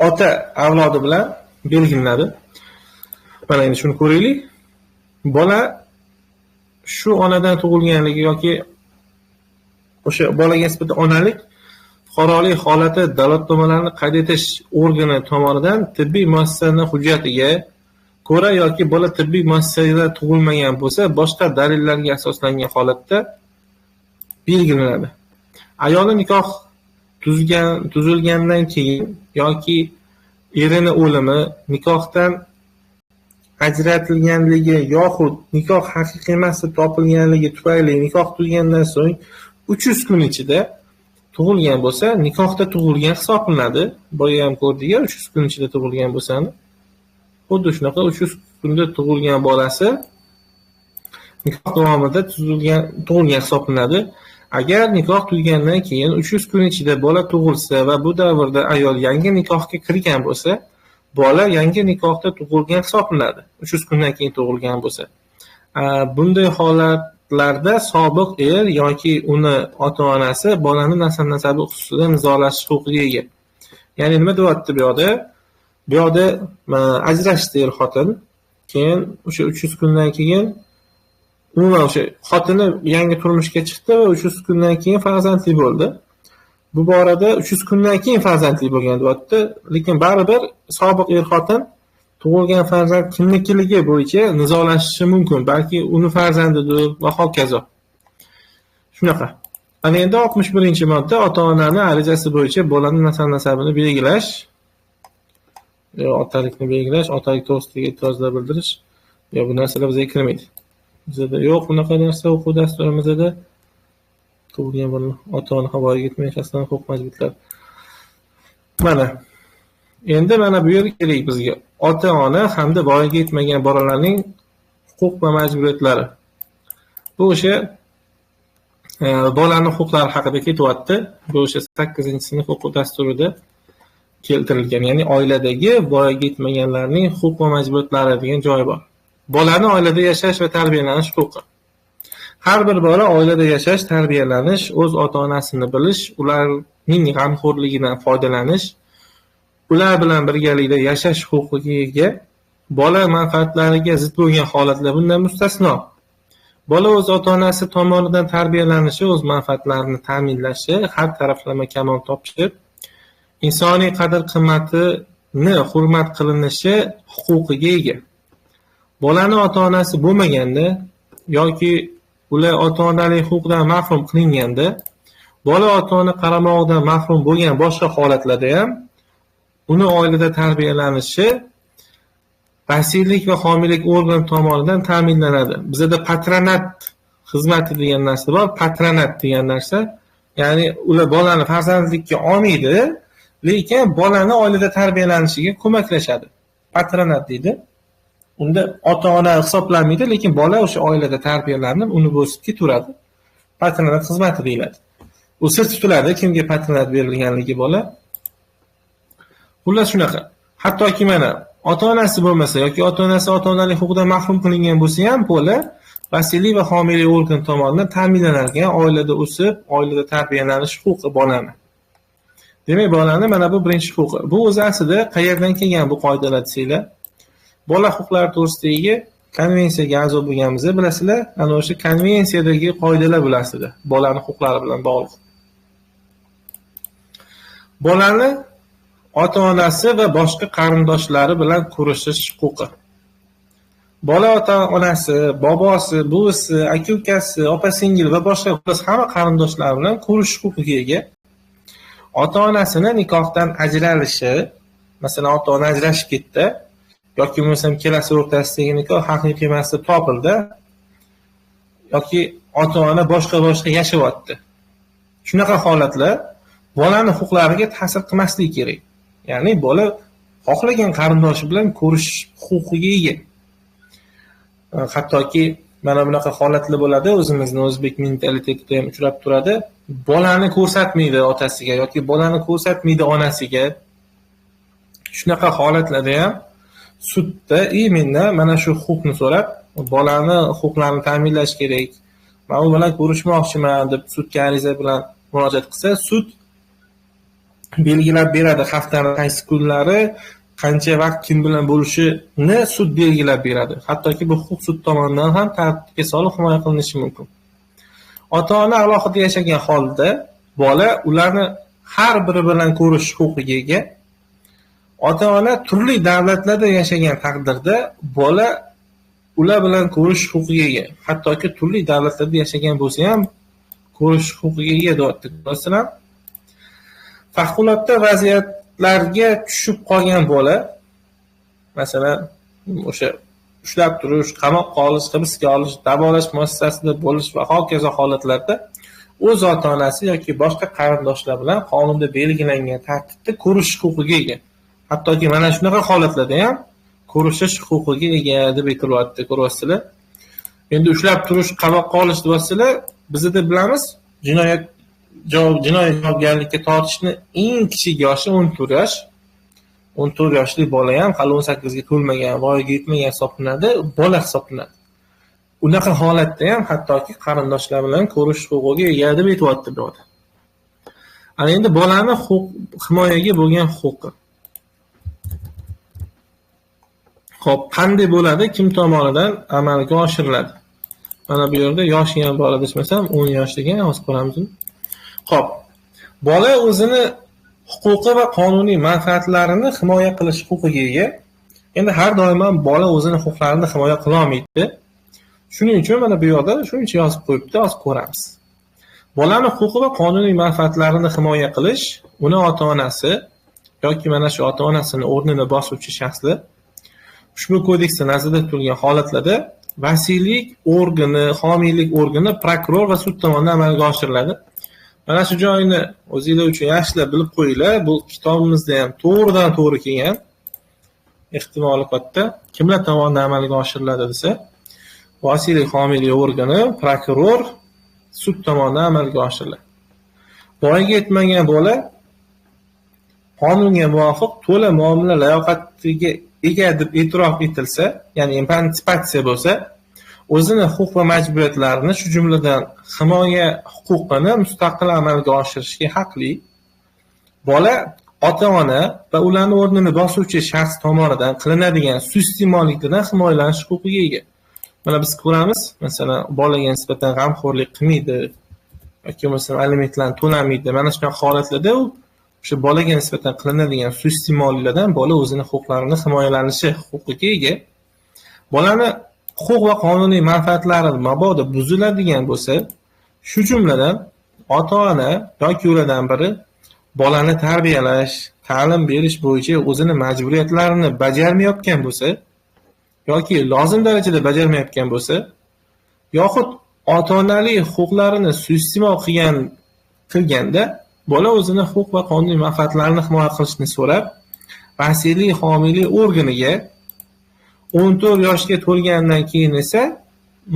ota avlodi bilan belgilanadi. Mana endi shuni ko'raylik. Bola shu onadan tug'ilganligi yoki o'sha bolaga nisbatan onalik fuqarolik holati dalolatnomalarni qayd etish organi tomonidan tibbiy muassasaning hujjatiga ko'ra yoki bola tibbiy muassasada tug'ilmagan bo'lsa, boshqa dalillarga asoslangan holatda belgilanadi. Ayoli nikoh tuzilgandan keyin yoki erini o'limi, nikohdan ajratilganligi yoxud nikoh haqiqiy emas deb topilganligi tufayli nikoh tugagandan so'ng 300 kun ichida tug'ilgan bo'lsa, nikohda tug'ilgan hisoblanadi. Boya ham ko'rdik-ku, 300 kun ichida tug'ilgan bo'lsani. Xuddi shunaqa 300 kunda tug'ilgan bolasi nikoh davomida tug'ilgan hisoblanadi. Agar nikoh tugagandan keyin 300 kun ichida bola tug'ilsa va bu davrda ayol yangi nikohga kirgan bo'lsa, bola yangi nikohda tug'ilgan hisoblanadi. 300 kundan keyin tug'ilgan bo'lsa. Bunday holatlarda sobiq er yoki uni ota-onasi bolani nasl nasabi xususida nizolashish huquqiga ega. Ya'ni nima deyapti bu yoqda? Bu yoqda ajrashdi er xotin, keyin o'sha 300 kundan keyin umuman o'sha xotini yangi turmushga chiqdi va 300 kundan keyin farzandli bo'ldi. Bu borada 300 kundan keyin farzandli bo'lgan deyapti, lekin baribir sobiq er xotin tug'ilgan farzand kimnikiligi bo'yicha nizolashishi mumkin, balki uni farzandidir va hokazo. Shunaqa. Ana endi 61-modda ota-onaning arizasi bo'yicha bolaning nasl nasabini belgilash, otalikni belgilash, otalik to'g'risidagi e'tirozlar bildirish, bu narsalar bizga kirmaydi. Bizda yo'q bunaqa narsa o'quv dasturimizda. Tug'ilgan bola ota-ona havoga ketmay shaxsan huquq majburiyatlar. Mana. Endi mana bu yerga kerak bizga. Ota-ona hamda voyaga yetmagan bolalarning huquq va majburiyatlari. Bu o'sha bolaning huquqlari haqida ketyapti. Bu o'sha 8-sinf o'quv dasturida keltirilgan. Ya'ni oiladagi voyaga yetmaganlarning huquq va majburiyatlari degan joyi bor. Bolani oilada yashash va tarbiyalanish huquqi. Har bir bola oilada yashash, tarbiyalanish, o'z ota-onasini bilish, ularning g'amxo'rligidan foydalanish, ular bilan birgalikda yashash huquqiga ega. Bola manfaatlariga zid bo'lgan holatlar bundan mustasno. Bola o'z ota-onasi tomonidan tarbiyalanishi, o'z manfaatlarini ta'minlashi, har taraflama kamol topishi, insoniy qadr-qimmatini hurmat qilinishi huquqiga ega. Bolani ota-onasi bo'lmaganda yoki ular ota-onalik huquqidan mahrum qilinganda, bola ota-ona qaramog'idan mahrum bo'lgan boshqa holatlarda ham uni oilada tarbiyalanishi vasiylik va homiylik organi tomonidan ta'minlanadi. Bizda patronat xizmati degan narsa bor. Patronat degan narsa, ya'ni ular bolani farzandlikka olmaydi, lekin bolani oilada tarbiyalanishiga ko'maklashadi. Patronat deydi. Unda ota-ona hisoblanmaydi, lekin bola o'sha oilada tarbiyalanib, uni bo'sib ketaveradi. Patronat xizmati deyiladi. Bu sir tutiladi, kimga patronat berilganligi bola. Xullas shunaqa. Hattoki mana ota-onasi bo'lmasa yoki ota-onasi ota-onalik huquqidan mahrum qilingan bo'lsa ham bola vasiylik va homiylik organ tomonidan ta'minlanadigan oilada o'sib, oilada tarbiyalanish huquqi bolani. Demak, bolani mana bu birinchi huquqi. Bu o'zi aslida qayerdan kelgan bu qoidalar desanglar, bola huquqlari to'g'risidagi konvensiyaga a'zo bo'lganimizni bilasizlar. Ana o'sha konvensiyadagi qoidalar bilasizlar, bolani huquqlari bilan bog'liq. Bolani ota-onasi va boshqa qarindoshlari bilan ko'rishish huquqi. Bola ota-onasi, bobosi, buvisi, aka-ukasi, opa-singil va boshqa hamma qarindoshlari bilan ko'rishish huquqiga ega. Ota-onasini nikohdan ajralishi, masalan, ota-ona ajrashib ketdi yoki bo'lmasam kelasi o'rtasidagi nikoh haqiqiy emas deb topildi, yoki ota-ona boshqa yashayapti. Shunaqa holatlar bolani huquqlariga ta'sir qilmasligi kerak. Ya'ni bola xohlagan qarindoshi bilan ko'rish huquqiga ega. Hattoki mana bunaqa holatlar bo'ladi, o'zimizning o'zbek mentalitetida ham uchrab turadi. Bolani ko'rsatmaydi otasiga yoki bolani ko'rsatmaydi onasiga. Shunaqa holatlarda ham sudda mendan mana shu huquqni so'rab, bolani huquqlarini ta'minlash kerak. Men u bilan ko'rishmoqchiman deb sudga ariza bilan murojaat qilsa, sud belgilab beradi haftaning qaysi kunlari, qancha vaqt kim bilan bo'lishini sud belgilab beradi. Hattoki bu huquq sud tomonidan ham tartibga solib himoya qilinishi mumkin. Ota-ona alohida yashagan holda bola ularni har biri bilan ko'rish huquqiga ega. Ota-ona turli davlatlarda yashagan taqdirda bola ular bilan ko'rish huquqiga ega. Hattoki turli davlatlarda yashagan bo'lsa ham ko'rish huquqiga ega deyapti. Masalan, favqulodda vaziyatlarga tushib qolgan bola, masalan, o'sha ushlab turish, qamoqqa olish, hibsga olish, davolash muassasasida bo'lish va hokazo holatlarda o'z ota-onasi yoki boshqa qarindoshlar bilan qonunda belgilangan tartibda ko'rish huquqiga ega. Hattoki mana shunaqa holatlarda ham ko'rishish huquqiga ega deb aytilyapti, ko'ryapsizlar. Endi ushlab turish, qamoqqa olish deyapsizlar, bizda bilamiz, jinoyat javobgarlikka tortishni eng kichik yoshi 14 yosh. 14 yoshli bola ham hali 18 ga to'lmagan, voyaga yetmagan hisoblanadi, bola hisoblanadi. Unaqa holatda ham hattoki qarindoshlar bilan ko'rish huquqiga ega deb aytyapti birodar. Ana endi bolani himoyaga bo'lgan huquqi. Xo'p, qanday bo'ladi, kim tomonidan amalga oshiriladi? Mana bu yerda yoshi ham bola desmasam, 10 yosh degan yozib qo'yamiz. Xo'p, bola o'zini huquqi va qonuniy manfaatlarini himoya qilish huquqiga ega. Endi har doim ham bola o'zini huquqlarini himoya qila olmaydi. Shuning uchun mana bu yerda shuncha yozib qo'yibdi, hozir ko'ramiz. Bolani huquqi va qonuniy manfaatlarini himoya qilish uni ota-onasi yoki mana shu ota-onasini o'rnini bosuvchi shaxslar ushbu kodeksda nazarda tutilgan holatlarda vasiylik organi, homiylik organi, prokuror va sud tomonidan amalga oshiriladi. Mana shu joyini o'zingizlar uchun yaxshilab bilib qo'yinglar. Bu kitobimizda ham to'g'ridan to'g'ri kelgan. Ehtimoli katta. Kimlar tomonidan amalga oshiriladi desa, vasiylik, homiylik organi, prokuror, sud tomonidan amalga oshiriladi. Voyaga yetmagan bola qonunga muvofiq to'la muomala layoqatiga ega deb e'tirof etilsa, ya'ni emansipatsiya bo'lsa, o'zini huquq va majburiyatlarini, shu jumladan himoya huquqini mustaqil amalga oshirishga haqli. Bola ota-ona va ularning o'rnini bosuvchi shaxs tomonidan qilinadigan suiiste'mollikdan himoyalanish huquqiga ega. Mana biz ko'ramiz, masalan, bolaga nisbatan g'amxo'rlik qilmaydi yoki bo'lmasa alimentlarni to'lamaydi. Mana shunaqa holatlarda u o'sha bolaga nisbatan qilinadigan suiiste'mollardan bola o'zini huquqlarini himoyalanishi huquqiga ega. Bolani huquq va qonuniy manfaatlari mabodo buziladigan bo'lsa, shu jumladan ota-ona yoki ulardan biri bolani tarbiyalash, ta'lim berish bo'yicha o'zini majburiyatlarini bajarmayotgan bo'lsa yoki lozim darajada bajarmayotgan bo'lsa, yoxud ota-onalik huquqlarini suiiste'mol qilganda bola o'zini huquq va qonuniy manfaatlarini himoya qilishni so'rab, vasiylik, homiylik organiga 14 yoshga to'lgandan keyin esa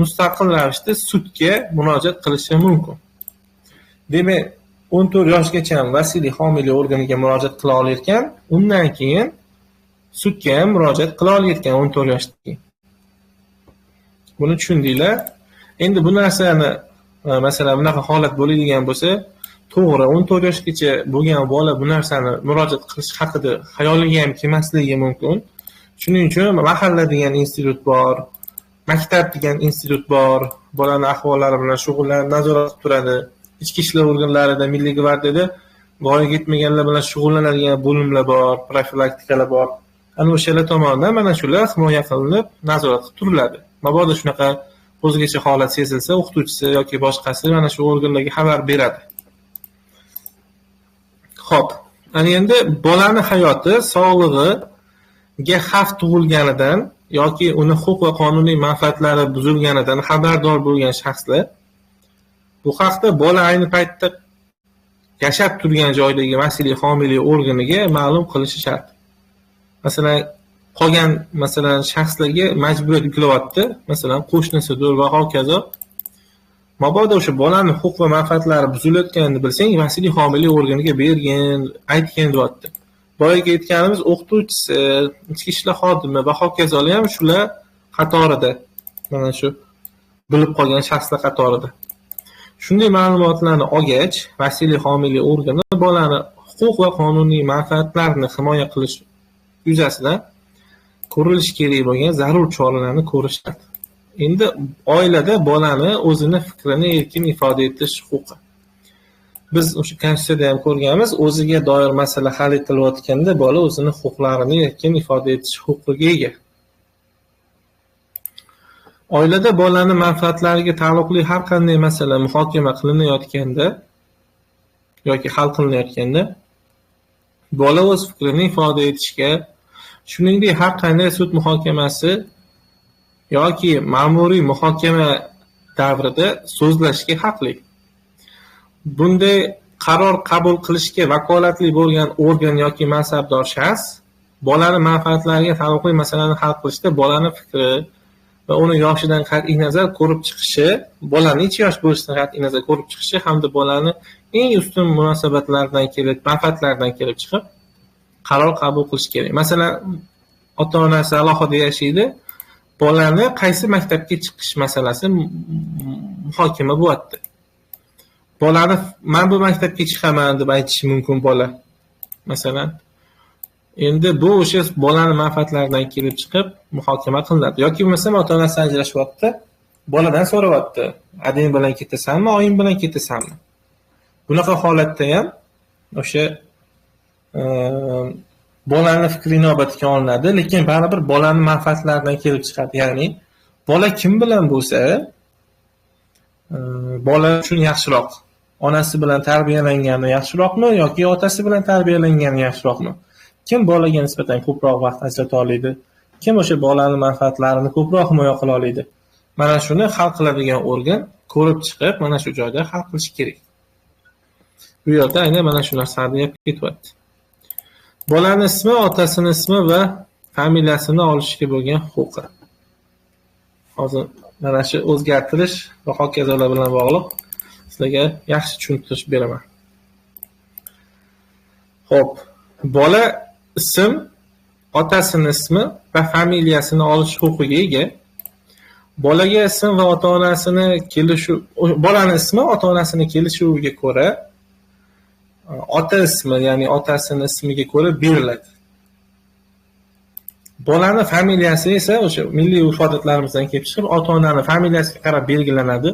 mustaqil ravishda sudga murojaat qilishi mumkin. Demak, 14 yoshgacha vasiylik, homiylik organiga murojaat qila olarkan, undan keyin sudga ham murojaat qila olarkan 14 yoshdan keyin. Buni tushundinglar? Endi bu narsani masalan bunaqa holat bo'ladigan bo'lsa, to'g'ri, 14 yoshgacha bo'lgan bola bu narsani murojaat qilish haqida xayoliga ham kelmasligi mumkin. Shuning uchun mahalla degan institut bor, maktab degan institut bor, bolani ahvollari bilan shug'ullanib nazorat qilib turadi. Ichki ishlar organlarida, Milliy gvardiyada voyaga yetmaganlar bilan shug'ullanadigan bo'limlar bor, profilaktikalar bor. Ana o'shalar tomonidan mana shular himoya qilinib, nazorat qilib turiladi. Mabodo shunaqa o'zgacha holat sezilsa, o'qituvchisi yoki boshqasi mana shu organlarga xabar beradi. Xo'p, ana endi bolani hayoti, sog'lig'iga xavf tug'ilganidan yoki uni huquq va qonuniy manfaatlari buzilganidan xabardor bo'lgan shaxslar Bu haqda bola ayni paytda yashab turgan joydagi vasiylik homiylik organiga ma'lum qilishi shart. Masalan, qolgan shaxslarga majburiyat yuklaryapti, masalan qo'shnisidir va hokazo. Mabodo o'sha bolaning huquq va manfaatlari buzilayotganini bilsang, vasiylik homiylik organiga bergin, aytgin deyapti. Boyaga aytganimiz o'qituvchisi, ichki ishlar xodimi va hokazolar ham shular qatorida, mana shu bilib qolgan shaxslar qatorida. Shunday ma'lumotlarni olgach, vasiylik homiylik organi bolani huquq va qonuniy manfaatlarini himoya qilish yuzasidan ko'rilishi kerak bo'lgan zarur choralarni ko'rish shart. Endi oilada bolani o'zini fikrini erkin ifoda etish huquqi. Biz o'sha konstitutsiyada ham ko'rganmiz, o'ziga doir masala hal etilayotganda bola o'zini huquqlarini erkin ifoda etish huquqiga ega. Oilada bolani manfaatlariga taalluqli har qanday masala muhokama qilinayotganda yoki hal qilinayotganda bola o'z fikrini ifoda etishga, shuningdek har qanday sud muhokamasi yoki ma'muriy muhokama davrida so'zlashga haqli. Bunday qaror qabul qilishga vakolatli bo'lgan organ yoki mansabdor shaxs bolani manfaatlariga taalluqli masalani hal qilishda bolani fikri va uni yoshidan qat'iy nazar ko'rib chiqishi, bolani necha yosh bo'lishidan qat'iy nazar ko'rib chiqishi hamda bolani eng ustun munosabatlardan kelib, manfaatlardan kelib chiqib qaror qabul qilish kerak. Masalan, ota-onasi alohida yashaydi, bolani qaysi maktabga chiqish masalasi muhokama bo'lyapti. Bolani men bu maktabga chiqaman deb aytishi mumkin bola. Masalan, endi bu o'sha bolani manfaatlaridan kelib chiqib muhokama qilinadi. Yoki bo'lmasa ota-onasi ajrashyapti, boladan so'rayapti, adang bilan ketasanmi, oying bilan ketasanmi? Bunaqa holatda ham o'sha bolani fikri inobatga olinadi, lekin baribir bolani manfaatlaridan kelib chiqadi. Ya'ni bola kim bilan bo'lsa, bola uchun yaxshiroq. Onasi bilan tarbiyalangani yaxshiroqmi yoki otasi bilan tarbiyalangani yaxshiroqmi? Kim bolaga nisbatan ko'proq vaqt ajrata oladi? Kim o'sha bolaning manfaatlarini ko'proq himoya qila oladi? Mana shuni hal qiladigan organ ko'rib chiqib, mana shu joyda hal qilish kerak. Bu yerda aynan mana shu narsani gap ketyapti. Bolaning ismi, otasining ismi va familiyasini olishga bo'lgan huquqi. Hozir mana shu o'zgartirish va hokazolar bilan bog'liq sizlarga yaxshi tushuntirish beraman. Xo'p, bola ism, otasining ismi va familiyasini olish huquqiga ega. Bolaga ism va ota-onasini bolaning ismi ota-onasini kelishuviga ko'ra ota ismi, ya'ni otasining ismiga ko'ra beriladi. Bolaning familiyasi esa o'sha milliy urf-odatlarimizdan kelib chiqib, ota-onaning familiyasiga qarab belgilanadi.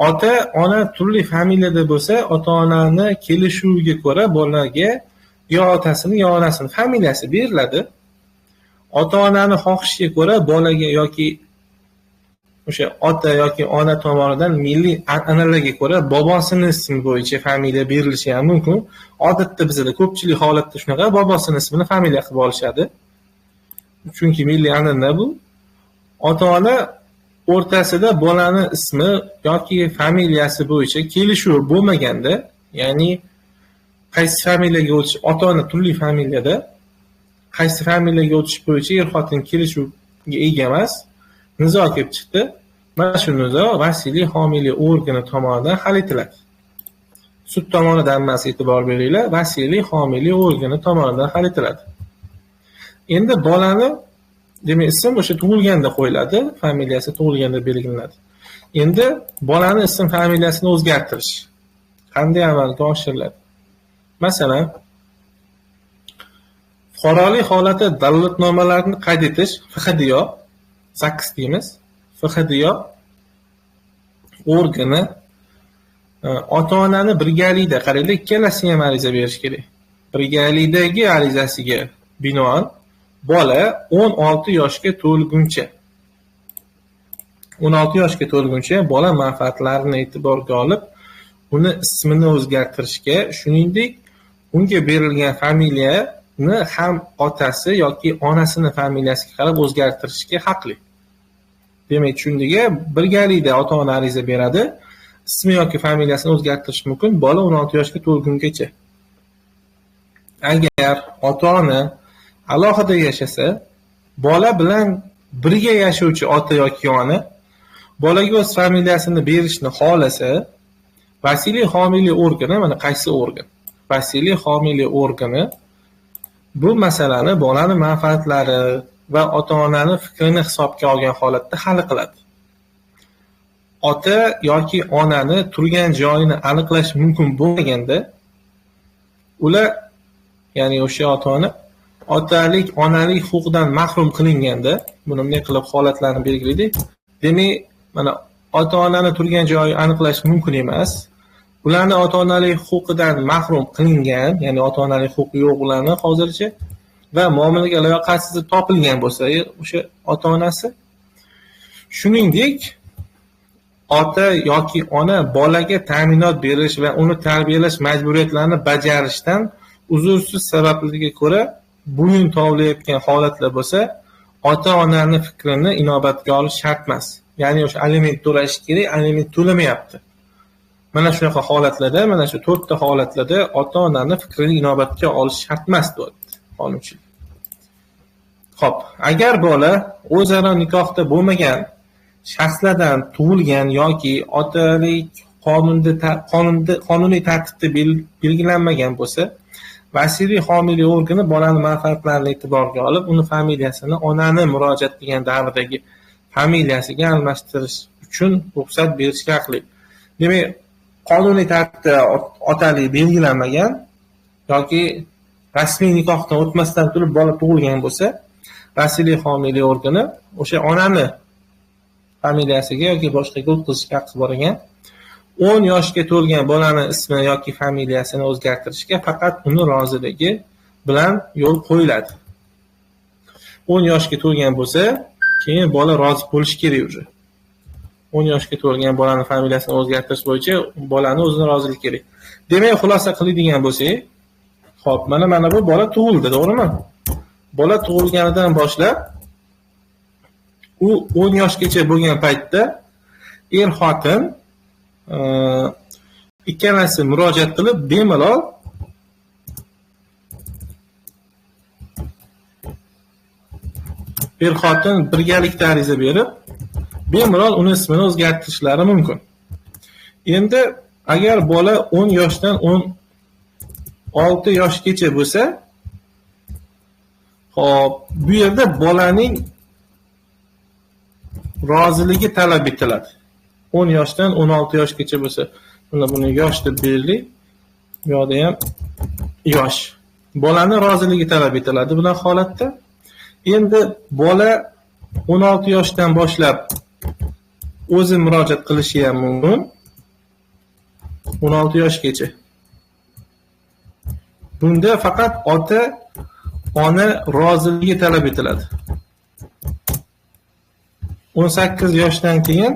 Ota-ona turli familiyada bo'lsa, ota-onani kelishuviga ko'ra bolaga yo otasini yo onasini familiyasi beriladi. Ota-onani xohishiga ko'ra bolaga yoki o'sha ota yoki ona tomonidan milliy an'analarga ko'ra bobosining ismi bo'yicha familiya berilishi ham mumkin. Odatda bizda ko'pchilik holatda shunaqa, bobosining ismini familiya qilib olishadi. Chunki milliy an'ana bu. Ota-ona o'rtasida bolaning ismi yoki familiyasi bo'yicha kelishuv bo'lmaganda, ya'ni qaysi familiyaga o'tish, ota-ona turli familiyada qaysi familiyaga o'tish bo'yicha er-xotin kelishuvga ega emas, nizo kelib chiqdi. Mana shu nizo vasiylik homiylik organi tomonidan hal etiladi. Sud tomonidan emas, e'tibor beringlar, vasiylik homiylik organi tomonidan hal etiladi. Endi bolani demak ism o'sha tug'ilganda qo'yiladi, familiyasi tug'ilganda belgilanadi. Endi bolani ism familiyasini o'zgartirish qanday amalga oshiriladi? Masalan, fuqarolik holati dalolatnomalarini qayd etish, FHDYO, ZAKS deymiz, FHDYO organi ota-onani birgalikda, qaranglar, ikkalasi ham ariza berish kerak. Birgalikdagi arizasiga binoan bola 16 yoshga to'lguncha bola manfaatlarini e'tiborga olib, uni ismini o'zgartirishga, shuningdek, unga berilgan familiyani ham otasi yoki onasini familiyasiga qarab o'zgartirishga haqli. Demak, tushundiga birgalikda ota-ona ariza beradi. ismi yoki familiyasini o'zgartirish mumkin bola 16 yoshga to'lgungacha. Agar ota-ona alohida yashasa, bola bilan birga yashovchi ota yoki ona bolaga o'z familiyasini berishni xohlasa, vasiylik homiylik organi, mana qaysi organ? Vasiylik homiylik organi bu masalani bolaning manfaatlari va ota-onaning fikrini hisobga olgan holatda hal qiladi. Ota yoki onani turgan joyini aniqlash mumkin bo'lmaganda, ular, ya'ni o'sha ota-ona otalik, onalik huquqidan mahrum qilinganda, buni bunday qilib holatlarni belgilaydi. Demak, mana ota-onani turgan joyi aniqlash mumkin emas. Ularni ota-onalik huquqidan mahrum qilingan, ya'ni ota-onalik huquqi yo'q ularni hozircha va muomalaga layoqatsiz topilgan bo'lsa, o'sha ota-onasi, shuningdek, ota yoki ona bolaga ta'minot berish va uni tarbiyalash majburiyatlarini bajarishdan uzursiz sabablarga ko'ra bo'yin tovlayotgan holatlar bo'lsa, ota-onaning fikrini inobatga olish shart emas. Ya'ni o'sha aliment to'lash kerak, aliment to'lamayapti. Mana shunaqa holatlarda, mana shu 4 ta holatlarda ota-onaning fikrini inobatga olish shart emas deyapti qonunchilik. Xo'p, agar bola o'zaro nikohda bo'lmagan shaxslardan tug'ilgan yoki otalik qonuniy tartibda belgilanmagan bo'lsa, vasiylik homiylik organi bolaning manfaatlarini e'tiborga olib, uni familiyasini onani murojaat qilgan davrdagi familiyasiga almashtirish uchun ruxsat berishga haqli. Demak, qonuniy tartibda otalik belgilanmagan yoki rasmiy nikohdan o'tmasdan turib bola tug'ilgan bo'lsa, vasiylik homiylik organi o'sha onani familiyasiga yoki boshqaga o'tkazishga haqqi bor ekan. 10 yoshga to'lgan bolaning ismi yoki familiyasini o'zgartirishga faqat uni roziligi bilan yo'l qo'yiladi. 10 yoshga to'lgan bo'lsa, keyin bola rozi bo'lishi kerak uje. 10 yoshga to'lgan bolaning familiyasini o'zgartirish bo'yicha bolaning o'zini roziligi kerak. Demak, xulosa qiladigan bo'lsak, xo'p, mana bu bola tug'ildi, to'g'rimi? Bola tug'ilganidan boshlab u 10 yoshgacha bo'lgan paytda er-xotin ikkalasi murojaat qilib bemalol er-xotin birgalikda ariza berib bemalol uni ismini o'zgartirishlari mumkin. Endi agar bola 10 yoshdan 16 yoshgacha bo'lsa, hop, bu yerda bolaning roziligi talab etiladi. 10 yoshdan 16 yoshgacha bo'lsa, buni yosh deb belgilaylik. Bu yerda ham yosh. Bolaning roziligi talab etiladi bunaqa holatda. Endi bola 16 yoshdan boshlab o'zi murojaat qilishi ham mumkin. 16 yoshgacha. Bunda faqat ota, ona roziligi talab etiladi. 18 yoshdan keyin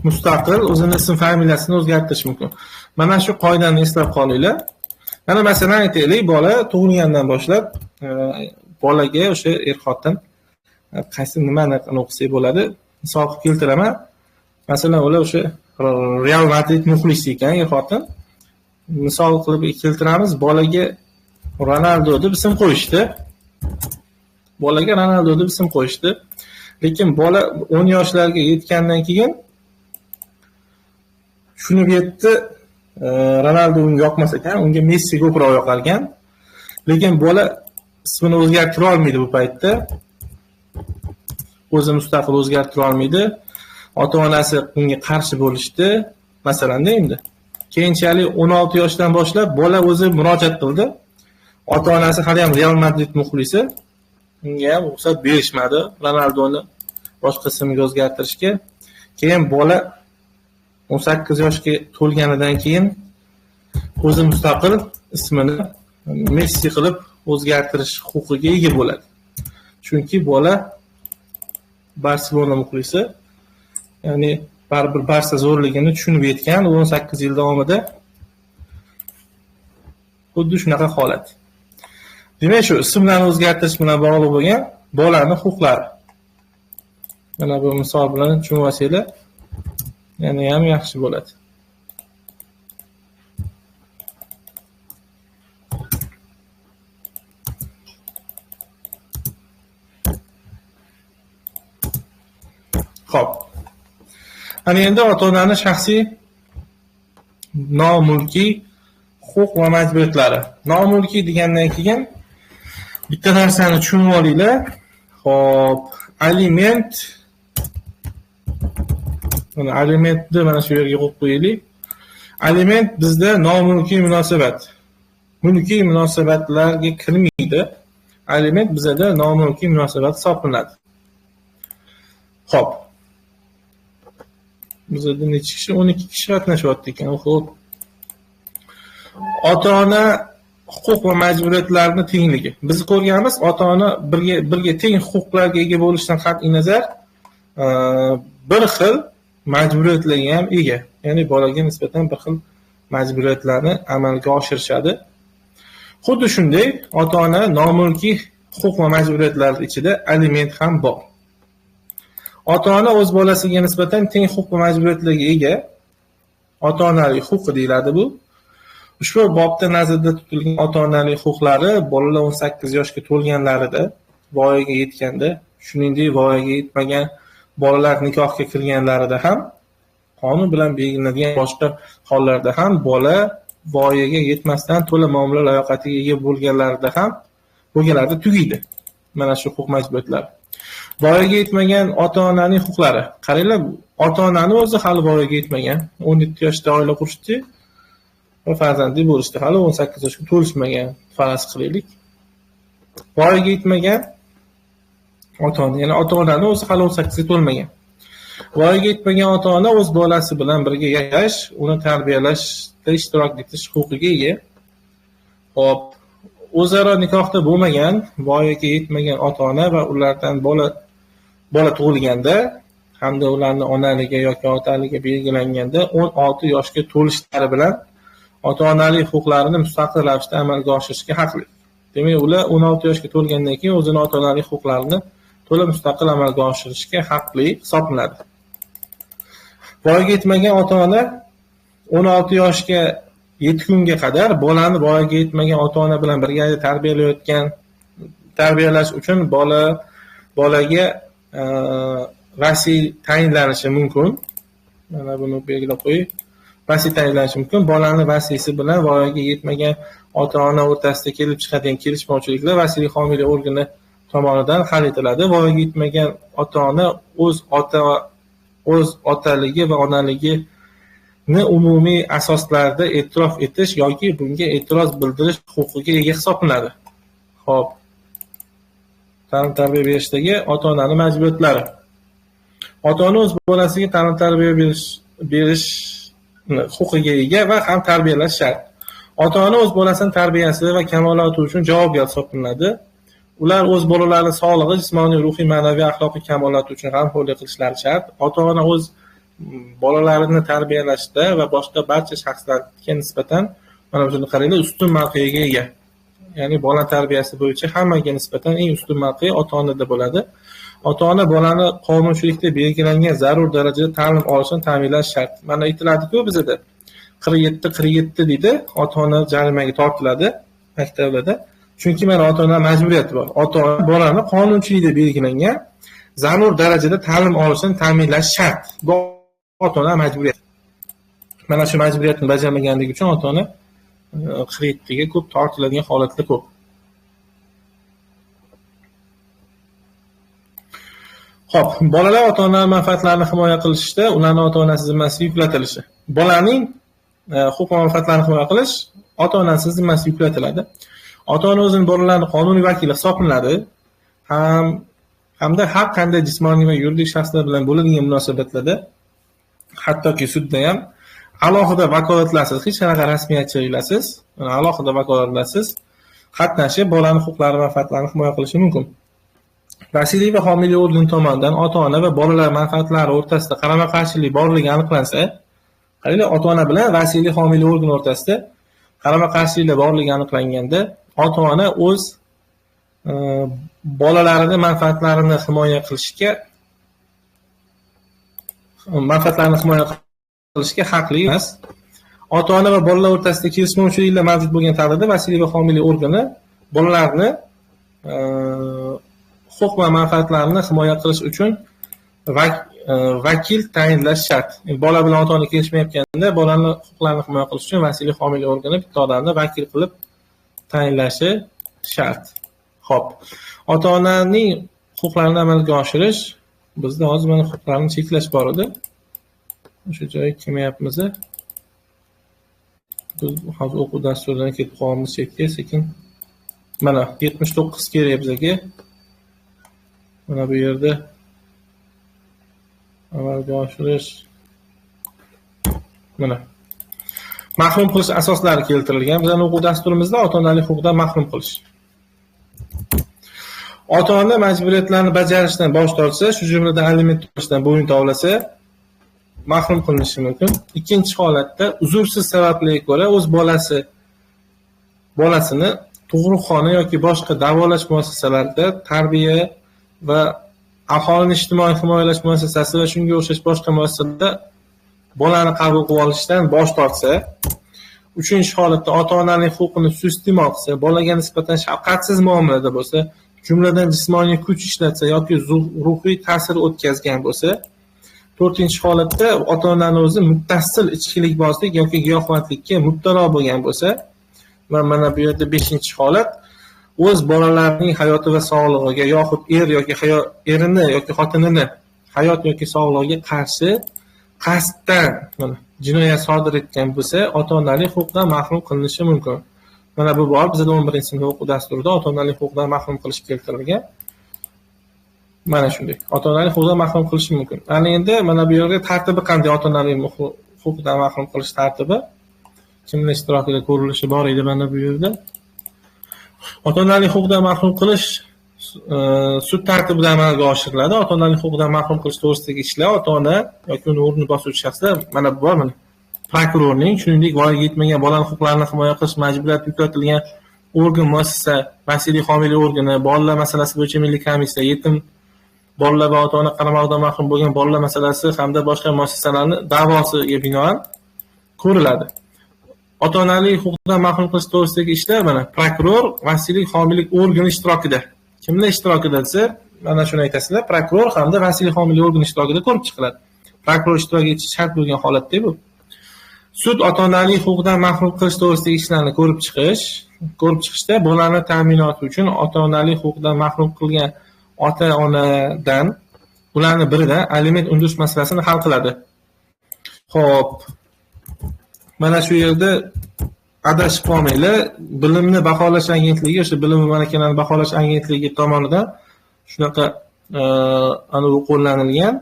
mustaqil o'zini ism familiyasini o'zgartirish mumkin. Mana shu qoidani eslab qolinglar. Mana masalan aytaylik, bola tug'ilgandan boshlab bolaga o'sha er-xotin qaysi nimani o'qisak bo'ladi, misol qilib keltiraman. Masalan, ular o'sha Real Madrid muxlisi ekan er-xotin. Misol qilib keltiramiz, bolaga Ronaldo deb ism qo'yishdi. Bolaga Ronaldo deb ism qo'yishdi. Lekin bola 10 yoshlarga yetgandan keyin shuni yetdi, Ronaldo unga yoqmas ekan, unga Messi ko'proq yoqar ekan. Lekin bola ismini o'zgartira olmaydi bu paytda. O'zi mustaqil o'zgartira olmaydi. Ota-onasi unga qarshi bo'lishdi, masalanda endi. Keyinchalik 16 yoshdan boshlab bola o'zi murojaat qildi. Ota-onasi hali ham Real Madrid muxlisi. Unga ham ruxsat berishmadi Ronaldoni boshqa ismga o'zgartirishga. Keyin bola 18 yoshga to'lganidan keyin o'zi mustaqil ismini Messi qilib o'zgartirish huquqiga ega bo'ladi. Chunki bola Barselona muxlisi, ya'ni baribir Barsa zo'rligini tushunib yetgan 18 yil davomida xuddi shunaqa holat. Demak, shu ismlarni o'zgartirish bilan bog'liq bo'lgan bolaning huquqlari. Mana bu misol bilan tushunib olsanglar yana ham yaxshi bo'ladi. Xo'p. Ana endi ota-onaning shaxsiy nomulkiy huquq va majburiyatlari. Nomulkiy degandan keyin bitta narsani tushunib olinglar. Xo'p, aliment. Mana alimentni mana shu yerga qo'yib qo'yaylik. Aliment bizda nomulkiy munosabat. Mulkiy munosabatlarga kirmaydi. Aliment bizda nomulkiy munosabat hisoblanadi. Xo'p. Bizda necha kishi? 12 kishi qatnashyapti ekan. Xo'p. Ota-ona huquq va majburiyatlarning tengligi. Biz ko'rganmiz, ota-ona birga teng huquqlarga ega bo'lishidan qat'iy nazar, bir xil majburiyatlarga ham ega. Ya'ni bolaga nisbatan bir xil majburiyatlarni amalga oshirishadi. Xuddi shunday, ota-ona nomulkiy huquq va majburiyatlar ichida aliment ham bor. Ota-ona o'z bolasiga nisbatan teng huquq va majburiyatlarga ega. Ota-onalik huquqi deyiladi bu. Ushbu bobda nazarda tutilgan ota-onalik huquqlari bolalar 18 yoshga to'lganlarida, voyaga yetganda, shuningdek voyaga yetmagan bolalar nikohga kirganlarida ham, qonun bilan belgilanadigan boshqa hollarda ham bola voyaga yetmasdan to'la muomala layoqatiga ega bo'lganlarida tugaydi. Mana shu huquq majburiyatlar. Voyaga yetmagan ota-onaning huquqlari. Qaranglar, ota-onani o'zi hali voyaga yetmagan, 17 yoshda oila qurishdi va farzandli bo'lishdi. Hali 18 yoshga to'lishmagan, faraz qilaylik. Voyaga yetmagan ota-ona, ya'ni ota-onani o'zi hali 18 ga to'lmagan. Voyaga yetmagan ota-ona o'z bolasi bilan birga yashash, uni tarbiyalashda ishtirok etish huquqiga ega. Xo'p, o'zaro nikohda bo'lmagan, voyaga yetmagan ota-ona va ulardan bola tug'ilganda hamda ularning onaligi yoki otaligiga belgilanganda 16 yoshga to'lishlari bilan ota-onalik huquqlarini mustaqil ravishda amalga oshirishga haqli. Demak, ular 16 yoshga to'lgandan keyin o'zining ota-onalik huquqlarini to'la mustaqil amalga oshirishga haqli hisoblanadi. Voyaga yetmagan ota-ona 16 yoshga yetgunga qadar bolani voyaga yetmagan ota-ona bilan birga tarbiyalash uchun bolaga vasiy tayinlanishi mumkin. Mana buni belgilab qo'ying. Vasiy tayinlanishi mumkin. Bolani vasiysi bilan voyaga yetmagan ota-ona o'rtasida kelib chiqadigan kelishmovchiliklar vasiylik homiylik organi tomonidan hal etiladi. Voyaga yetmagan ota-ona o'z otaligi va onaligini umumiy asoslarda e'tirof etish yoki bunga e'tiroz bildirish huquqiga ega hisoblanadi. Xo'p. Ta'lim-tarbiya berishdagi ota-onaning majburiyatlari. Ota-ona o'z bolasiga ta'lim-tarbiya berish huquqiga ega va ham tarbiyalash shart. Ota-ona o'z bolasining tarbiyasi va kamoloti uchun javobgar hisoblanadi. Ular o'z bolalarining sog'lig'i, jismoniy, ruhiy, ma'naviy, axloqiy kamoloti uchun g'amxo'rlik qilishlari shart. Ota-ona o'z bolalarini tarbiyalashda va boshqa barcha shaxslarga nisbatan mana shuni qaranglar, ustun mavqega ega. Ya'ni bola tarbiyasi bo'yicha hammaga nisbatan eng ustun mavqe ota-onada bo'ladi. Ota-ona bolani qonunchilikda belgilangan zarur darajada ta'lim olishini ta'minlash shart. Mana aytiladi-ku bizda 47 deydi, ota-ona jarimaga tortiladi maktablarda. Chunki mana ota-ona majburiyati bor. Ota-ona bolani qonunchilikda belgilangan zarur darajada ta'lim olishini ta'minlash shart. Bu ota-ona majburiyati. Mana shu majburiyatni bajarmaganligi uchun ota-ona 47 ga ko'p tortiladigan holatlar ko'p. Xo'p, bolalar ota-ona manfaatlarini himoya qilishda ularning ota-onasi zimmasiga yuklatilishi. Bolaning huquq va manfaatlarini himoya qilish ota-onasi zimmasiga yuklatiladi. Ota-ona o'zining bolalarining qonuniy vakili hisoblanadi. Hamda har qanday jismoniy va yuridik shaxslar bilan bo'ladigan munosabatlarda, hattoki sudda ham alohida vakolatlarsiz, hech qanaqa rasmiyatchiliklarsiz, alohida vakolatlarsiz qatnashib, bolaning huquqlari va manfaatlarini himoya qilishi mumkin. Vasiylik va homiylik organi tomonidan ota-ona va bolalar manfaatlari o'rtasida qarama-qarshilik borligi aniqlansa, qaranglar, ota-ona bilan vasiylik homiylik organi o'rtasida qarama-qarshiliklar borligi aniqlanganda, ota-ona o'z bolalarining manfaatlarini himoya qilishga qilishga haqli emas. Ota-ona va bolalar o'rtasida kelishmovchiliklar mavjud bo'lgan taqdirda vasiylik va homiylik organi bolalarni huquq va manfaatlarini himoya qilish uchun vakil tayinlash shart. Bola bilan ota-ona kelishmayotganda bolani huquqlarini himoya qilish uchun vasiylik homiylik organi bitta odamni vakil qilib tayinlashi shart. Xo'p. Ota-onaning huquqlarini amalga oshirish bizda hozir mana huquqlarni cheklash bor edi. O'sha joyga kelmayapmiz. Biz hozir o'quv dasturidan ketib qolamiz sekin. Mana 79 kerak bizga. Mana bu yerda amalga oshirish mana mahrum qilish asoslari keltirilgan. Bizning o'quv dasturimizda ota-onalik huquqidan mahrum qilish. Ota-ona majburiyatlarni bajarishdan bosh tortsa, shu jumladan aliment to'lashdan bo'yin tovlasa, mahrum qilinishi mumkin. Ikkinchi holatda uzrsiz sabablarga ko'ra o'z bolasini tug'ruqxona yoki boshqa davolash muassasalarida tarbiya va aholini ijtimoiy himoyalash muassasasi va shunga o'xshash boshqa muassasalarda bolani qabul qilib olishdan bosh tortsa, uchinchi holatda ota-onaning huquqini suiiste'mol qilsa, bolaga nisbatan shafqatsiz muomalada bo'lsa, jumladan jismoniy kuch ishlatsa yoki ruhiy ta'sir o'tkazgan bo'lsa, to'rtinchi holatda ota-onani o'zi muttassil ichkilikbozlik yoki giyohvandlikka mubtalo bo'lgan bo'lsa, va mana bu yerda beshinchi holat o'z bolalarining hayoti va sog'lig'iga yoxud erini yoki xotinini hayot yoki sog'lig'iga qarshi qasddan jinoyat sodir etgan bo'lsa, ota-onalik huquqidan mahrum qilinishi mumkin. Mana bu bor bizda 11-sinf o'quv dasturida ota-onalik huquqidan mahrum qilish keltirilgan. Mana shunday. Ota-onalik huquqidan mahrum qilish mumkin. Ana endi mana bu yerga tartibi qanday ota-onalik huquqidan mahrum qilish tartibi kimlar ishtirokida ko'rilishi bor edi mana bu yerda. Ota-onalik huquqidan mahrum qilish sud tartibida amalga oshiriladi. Ota-onalik huquqidan mahrum qilish to'g'risidagi ishlar ota-ona yoki uni o'rnini bosuvchi shaxslar mana bu bor mana. Prokurorning, shuningdek voyaga yetmagan bolaning huquqlarini himoya qilish majburiyati yuklatilgan organ, muassasa, vasiylik homiylik organi, bolalar masalasi bo'yicha milliy komissiya, yetim bolalar va ota-ona qaramog'idan mahrum bo'lgan bolalar masalasi hamda boshqa muassasalarning da'vosiga binoan ko'riladi. Ota-onalik huquqidan mahrum qilish to'g'risidagi ishlar mana prokuror, vasiylik homiylik organi ishtirokida. Kimlar ishtirokida desa, mana shuni aytasizlar, prokuror hamda vasiylik homiylik organi ishtirokida ko'rib chiqiladi. Prokuror ishtirok etishi shart bo'lgan holatda bu. Sud ota-onalik huquqidan mahrum qilish to'g'risidagi ishlarni ko'rib chiqishda bolani ta'minoti uchun ota-onalik huquqidan mahrum qilgan ota-onadan ularning biridan aliment undirish masalasini hal qiladi. Xo'p. Mana shu yerda adashib qolmanglar. Bilimni baholash agentligi, o'sha bilim va malakalarni baholash agentligi tomonidan shunaqa anavi qo'llanilgan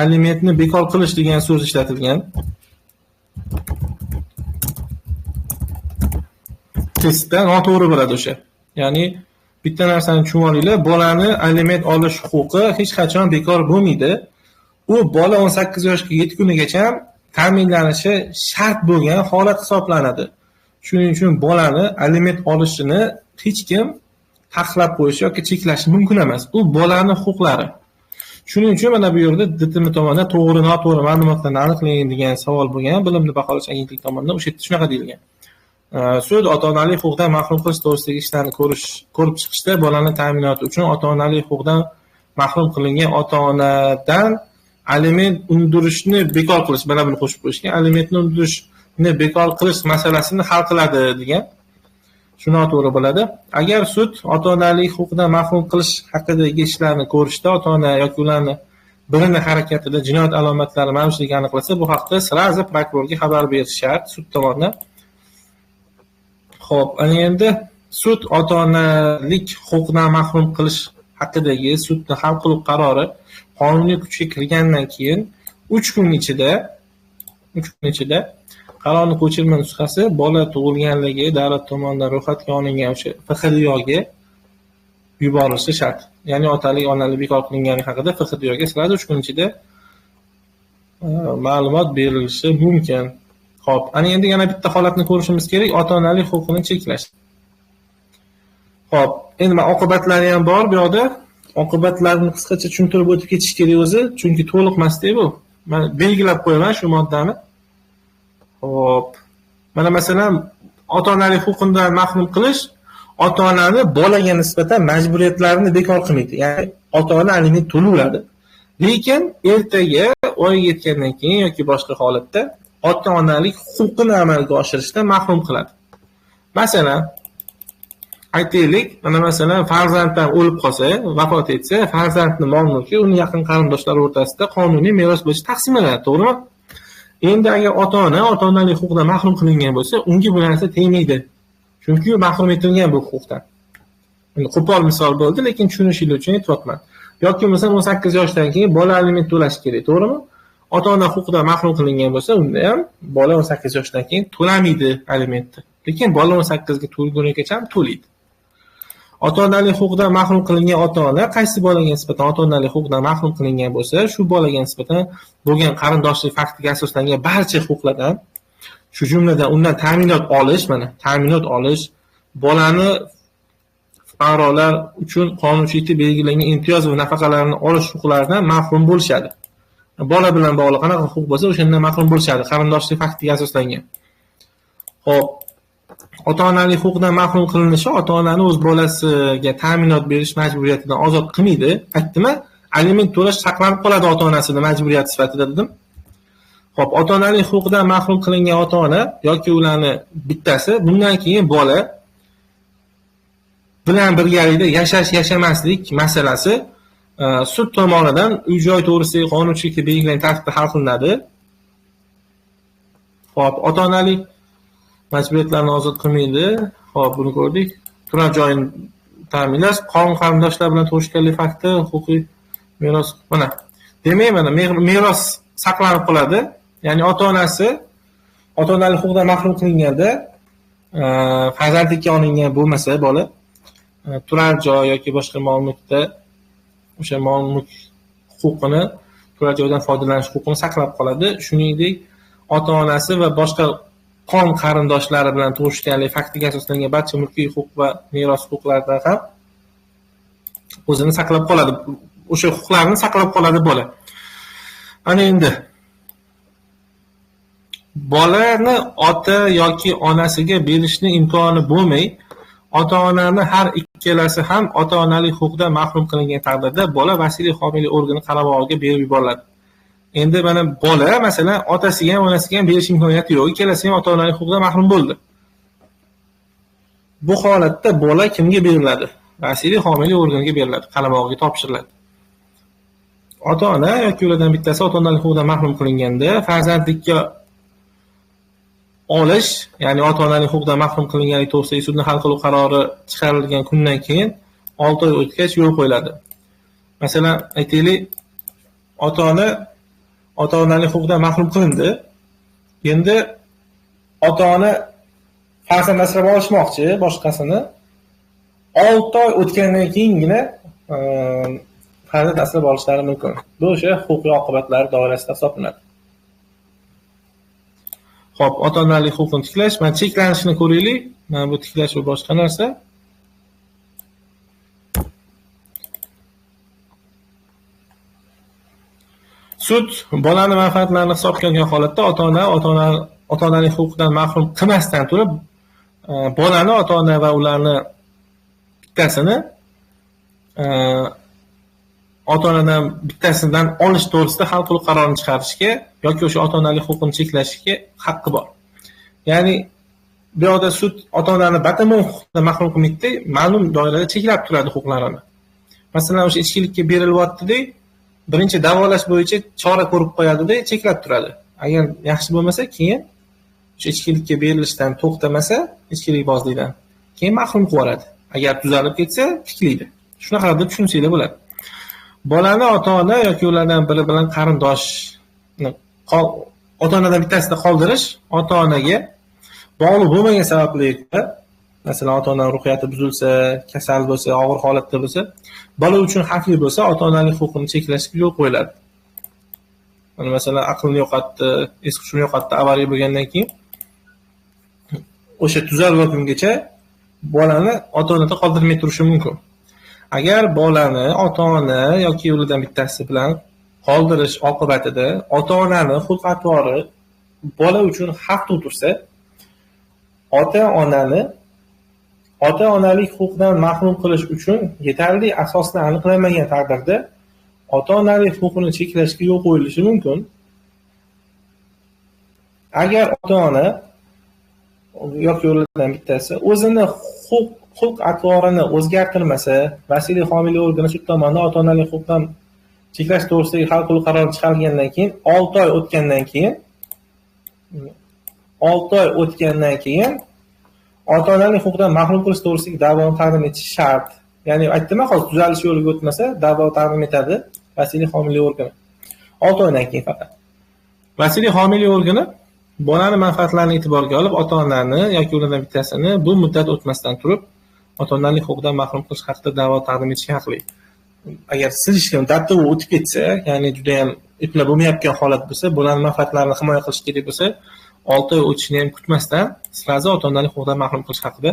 alimentni bekor qilish degan so'z ishlatilgan. Testda noto'g'ri bo'ladi o'sha. Ya'ni bitta narsani tushunib olinglar, bolani aliment olish huquqi hech qachon bekor bo'lmaydi. U bola 18 yoshga yetgunigacha ta'minlanishi shart bo'lgan holat hisoblanadi. Shuning uchun bolani aliment olishini hech kim taqiqlab qo'yish yoki cheklash mumkin emas. Bu bolaning huquqlari. Shuning uchun mana bu yerda DTM tomonidan to'g'ri noto'g'ri ma'lumotlarni aniqlang degan savol bo'lgan. Bilimni baholash agentligi tomonidan o'sha yerda shunaqa deyilgan. Sud ota-onalik huquqidan mahrum qilish to'g'risidagi ishlarni ko'rib chiqishda bolani ta'minoti uchun ota-onalik huquqidan mahrum qilingan ota-onadan aliment undirishni bekor qilish, mana buni qo'shib qo'yishgan. Alimentni undirishni bekor qilish masalasini hal qiladi degan. Shu noto'g'ri bo'ladi. Agar sud ota-onalik huquqidan mahrum qilish haqidagi ishlarni ko'rishda ota-ona yoki ularning birini harakatida jinoyat alomatlari mavjudligini aniqlasa, bu haqda sirazi prokurorga xabar berish shart sud tomonidan. Xo'p, ana endi sud ota-onalik huquqidan mahrum qilish haqidagi sudning hal qilib qarori qonuniy kuchga kirgandan keyin 3 kun ichida qarorning ko'chirma nusxasi bola tug'ilganligi davlat tomonidan ro'yxatga olingan o'sha FHDYoga yuborilishi shart. Ya'ni otalik, onalik bekor qilingani haqida FHDYoga sirasi 3 kun ichida ma'lumot berilishi mumkin. Xo'p, ana endi yana bitta holatni ko'rishimiz kerak, ota-onalik huquqini cheklash. Xo'p, endi men oqibatlari ham bor bu yerda. Oqibatlarni qisqacha tushuntirib o'tib ketish kerak o'zi, chunki to'liq emas-da bu. Men belgilab qo'yaman shu moddani. Xo'p. Mana masalan, ota-onalik huquqidan mahrum qilish ota-onani bolaga nisbatan majburiyatlarini bekor qilmaydi. Ya'ni ota-ona aliment to'laydi. Lekin ertaga voyaga yetgandan keyin yoki boshqa holatda ota-onalik huquqini amalga oshirishdan mahrum qiladi. Masalan, aytaylik, mana masalan farzanddan o'lib qolsa, vafot etsa, farzandning mol-mulki uning yaqin qarindoshlari o'rtasida qonuniy meros bo'yicha taqsimlanadi, to'g'rimi? Endi agar ota-onalik huquqidan mahrum qilingan bo'lsa, unga bu narsa tegmaydi. Chunki u mahrum etilgan bu huquqdan. Endi qo'pol misol bo'ldi, lekin tushunishingiz uchun aytyapman. Yoki masalan 18 yoshdan keyin bola aliment to'lash kerak, to'g'rimi? Ota-ona huquqidan mahrum qilingan bo'lsa, unda ham bola 18 yoshdan keyin to'lamaydi alimentni. Lekin bola 18 ga to'lgunigacha ham to'laydi. Ota-onalik huquqidan mahrum qilingan ota-ona qaysi bolaga nisbatan ota-onalik huquqidan mahrum qilingan bo'lsa, shu bolaga nisbatan bo'lgan qarindoshlik faktiga asoslangan barcha huquqlardan, shu jumladan undan ta'minot olish, bolani fuqarolar uchun qonunchilikda belgilangan imtiyoz va nafaqalarni olish huquqlaridan mahrum bo'lishadi. Bola bilan bog'liq qanaqa huquq bo'lsa, o'shandan mahrum bo'lishadi, qarindoshlik faktiga asoslangan. Xo'p, ota-onalik huquqidan mahrum qilinishi ota-onani o'z bolasiga ta'minot berish majburiyatidan ozod qilmaydi. Aytdim-a, aliment to'lash saqlanib qoladi ota-onasining majburiyati sifatida dedim. Xo'p, ota-onalik huquqidan mahrum qilingan ota-ona yoki ularning bittasi bundan keyin bola bilan birgalikda yashash-yashamaslik masalasi sud tomonidan uy-joy to'g'risidagi qonunchilikda belgilangan tartibda hal qilinadi. Xo'p, ota-onalik majburiyatlarni ozod qilmaydi. Xo'p, buni ko'rdik. Turar joyini ta'minlash, qonun qarindoshlar bilan tug'ishganlik fakti, huquqiy meros. Mana. Demak, mana meros saqlanib qoladi. Ya'ni ota-onasi ota-onalik huquqidan mahrum qilinganda farzandlikka olingan bo'lmasa bola turar joy yoki boshqa mol-mulkda o'sha mol-mulk huquqini, turar joydan foydalanish huquqini saqlab qoladi. Shuningdek, ota-onasi va boshqa qon qarindoshlari bilan tug'ishganlik faktiga asoslangan barcha mulkiy huquq va meros huquqlaridan ham o'zini saqlab qoladi. O'sha huquqlarni saqlab qoladi bola. Ana endi bolani ota yoki onasiga berishni imkoni bo'lmay, ota-onani har ikkalasi ham ota-onalik huquqidan mahrum qilingan taqdirda bola vasiylik homiylik organi qaramog'iga berib yuboriladi. Endi mana bola masalan otasiga ham onasiga ham berish imkoniyati yo'q. Ikkalasi ham ota-onalik huquqidan mahrum bo'ldi. Bu holatda bola kimga beriladi? Vasiylik homiylik organiga beriladi, qaramog'iga topshiriladi. Ota-ona yoki ulardan bittasi ota-onalik huquqidan mahrum qilinganda farzandlikka olish, ya'ni ota-onalik huquqidan mahrum qilinganlik to'g'risidagi sudning hal qiluv qarori chiqarilgan kundan keyin 6 oy o'tgach yo'l qo'yiladi. Masalan, aytaylik, ota-onalik huquqidan mahrum qilindi. Endi ota-ona farzand asrab olishmoqchi boshqasini. 6 oy o'tgandan keyingina farzand asrab olishlari mumkin. Bu o'sha huquqiy oqibatlar doirasida hisoblanadi. Xo'p, ota-onalik huquqini tiklash, mana cheklanishini ko'raylik. Mana bu tiklash va boshqa narsa. Sud bolani manfaatlarini hisobga olgan holatda ota-onalik huquqidan mahrum qilmasdan turib, bolani ota-ona va ularni bittasini ota-onadan bittasidan olish to'g'risida hal qiluv qarorini chiqarishga yoki o'sha ota-onalik huquqini cheklashga haqqi bor. Ya'ni bu yerda sud ota-onani batamom huquqidan mahrum qilmaydi, ma'lum doirada cheklab turadi huquqlarini. Masalan, o'sha ichkilikka berilyapti-da, birinchi davolash bo'yicha chora ko'rib qo'yadi-da, cheklab turadi. Agar yaxshi bo'lmasa, keyin o'sha ichkilikka berilishdan to'xtamasa, ichkilikbozlikdan, keyin mahrum qilib yuboradi. Agar tuzalib ketsa, tiklaydi. Shunaqa deb tushunsanglar bo'ladi. Bolani ota-ona yoki ulardan biri bilan qarindoshni ota-onadan bittasida qoldirish ota-onaga bog'liq bo'lmagan sabablarga, masalan, ota-onaning ruhiyati buzilsa, kasal bo'lsa, og'ir holatda bo'lsa, bola uchun xavfli bo'lsa, ota-onalik huquqini cheklashga yo'l qo'yiladi. Mana masalan, aqlini yo'qotdi, es-hushini yo'qotdi, avariya bo'lgandan keyin o'sha tuzalgungacha bolani ota-onada qoldirmay turishi mumkin. Agar bolani ota-ona yoki ulardan bittasi bilan qoldirish oqibatida ota-onani xulq-atvori bola uchun xavf tug'dirsa, ota-onalik huquqidan mahrum qilish uchun yetarli asoslar aniqlanmagan taqdirda ota-onalik huquqini cheklashga yo'l qo'yilishi mumkin. Agar ota-ona yoki ulardan bittasi o'zini xulq-atvorini o'zgartirmasa, vasiylik homiylik organi sud tomonidan ota-onalik huquqidan cheklash to'g'risidagi hal qiluvchi qaror chiqarilgandan keyin 6 oy o'tgandan keyin ota-onalik huquqidan mahrum qilish to'g'risidagi da'voni taqdim etish shart. Ya'ni aytdim-a, hozir tuzalish yo'liga o'tmasa, da'vo taqdim etadi vasiylik homiylik organi. 6 oydan keyin faqat. Vasiylik homiylik organi bolani manfaatlarini e'tiborga olib, ota-onani yoki ulardan bittasini bu muddat o'tmasdan turib, ota-onalik huquqidan mahrum qilish haqida da'vo taqdim etishga haqli. Agar silishga muddatda u o'tib ketsa, ya'ni juda ham eplab bo'lmayotgan holat bo'lsa, bolani manfaatlarini himoya qilish kerak bo'lsa, 6 oy o'tishini ham kutmasdan, sirazi ota-onalik huquqidan mahrum qilish haqida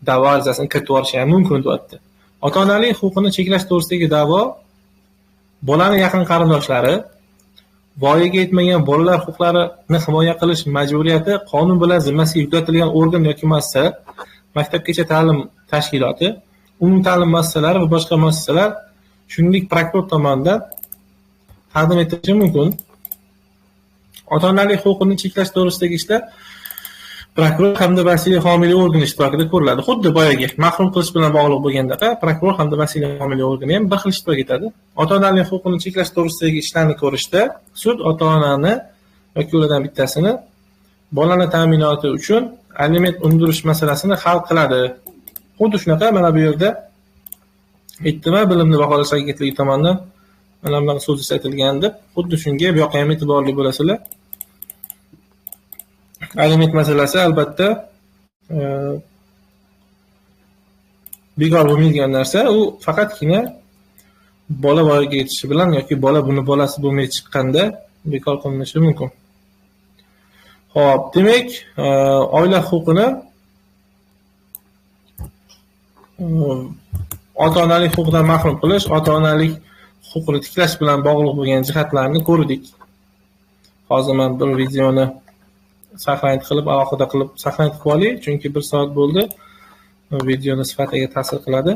da'vo arizasini kiritib yuborishi ham mumkin, deyapti. Ota-onalik huquqini cheklash to'g'risidagi da'vo bolani yaqin qarindoshlari voyaga yetmagan bolalar huquqlarini himoya qilish majburiyati qonun bilan zimmasiga yuklatilgan organ yoki muassasa, maktabgacha ta'lim tashkiloti, umumta'lim muassasalari va boshqa muassasalar, shuningdek prokuror tomonidan taqdim etilishi mumkin. Ota-onalik huquqini cheklash to'g'risidagi ishlar prokuror hamda vasiylik homiylik organi ishtirokida ko'riladi. Xuddi boyagi mahrum qilish bilan bog'liq bo'lgandek, prokuror hamda vasiylik homiylik organi ham bir xil ishtirok etadi. Ota-onalik huquqini cheklash to'g'risidagi ishlarni ko'rishda sud ota-onani yoki ulardan bittasini bolani ta'minoti uchun aliment undirish masalasini hal qiladi. Xuddi shunaqa mana bu yerda aytdim-a, bilimni baholash agentligi tomonidan mana bunaqa so'z aytilgan deb, xuddi shunga bu yoqqa ham e'tiborli bo'lasizlar. Aliment masalasi albatta bekor bo'lmaydigan narsa, u faqatgina bola voyaga yetishi bilan yoki bola buni bolasi bo'lmay chiqqanda bekor qilinishi mumkin. Xo'p, demak, oila huquqini ota-onalik huquqidan mahrum qilish, ota-onalik huquqini tiklash bilan bog'liq bo'lgan jihatlarni ko'rdik. Hozir men bir videoni saqlanib qilib, alohida qilib saqlanib qo'yaylik, chunki 1 soat bo'ldi. Videoni sifatiga ta'sir qiladi.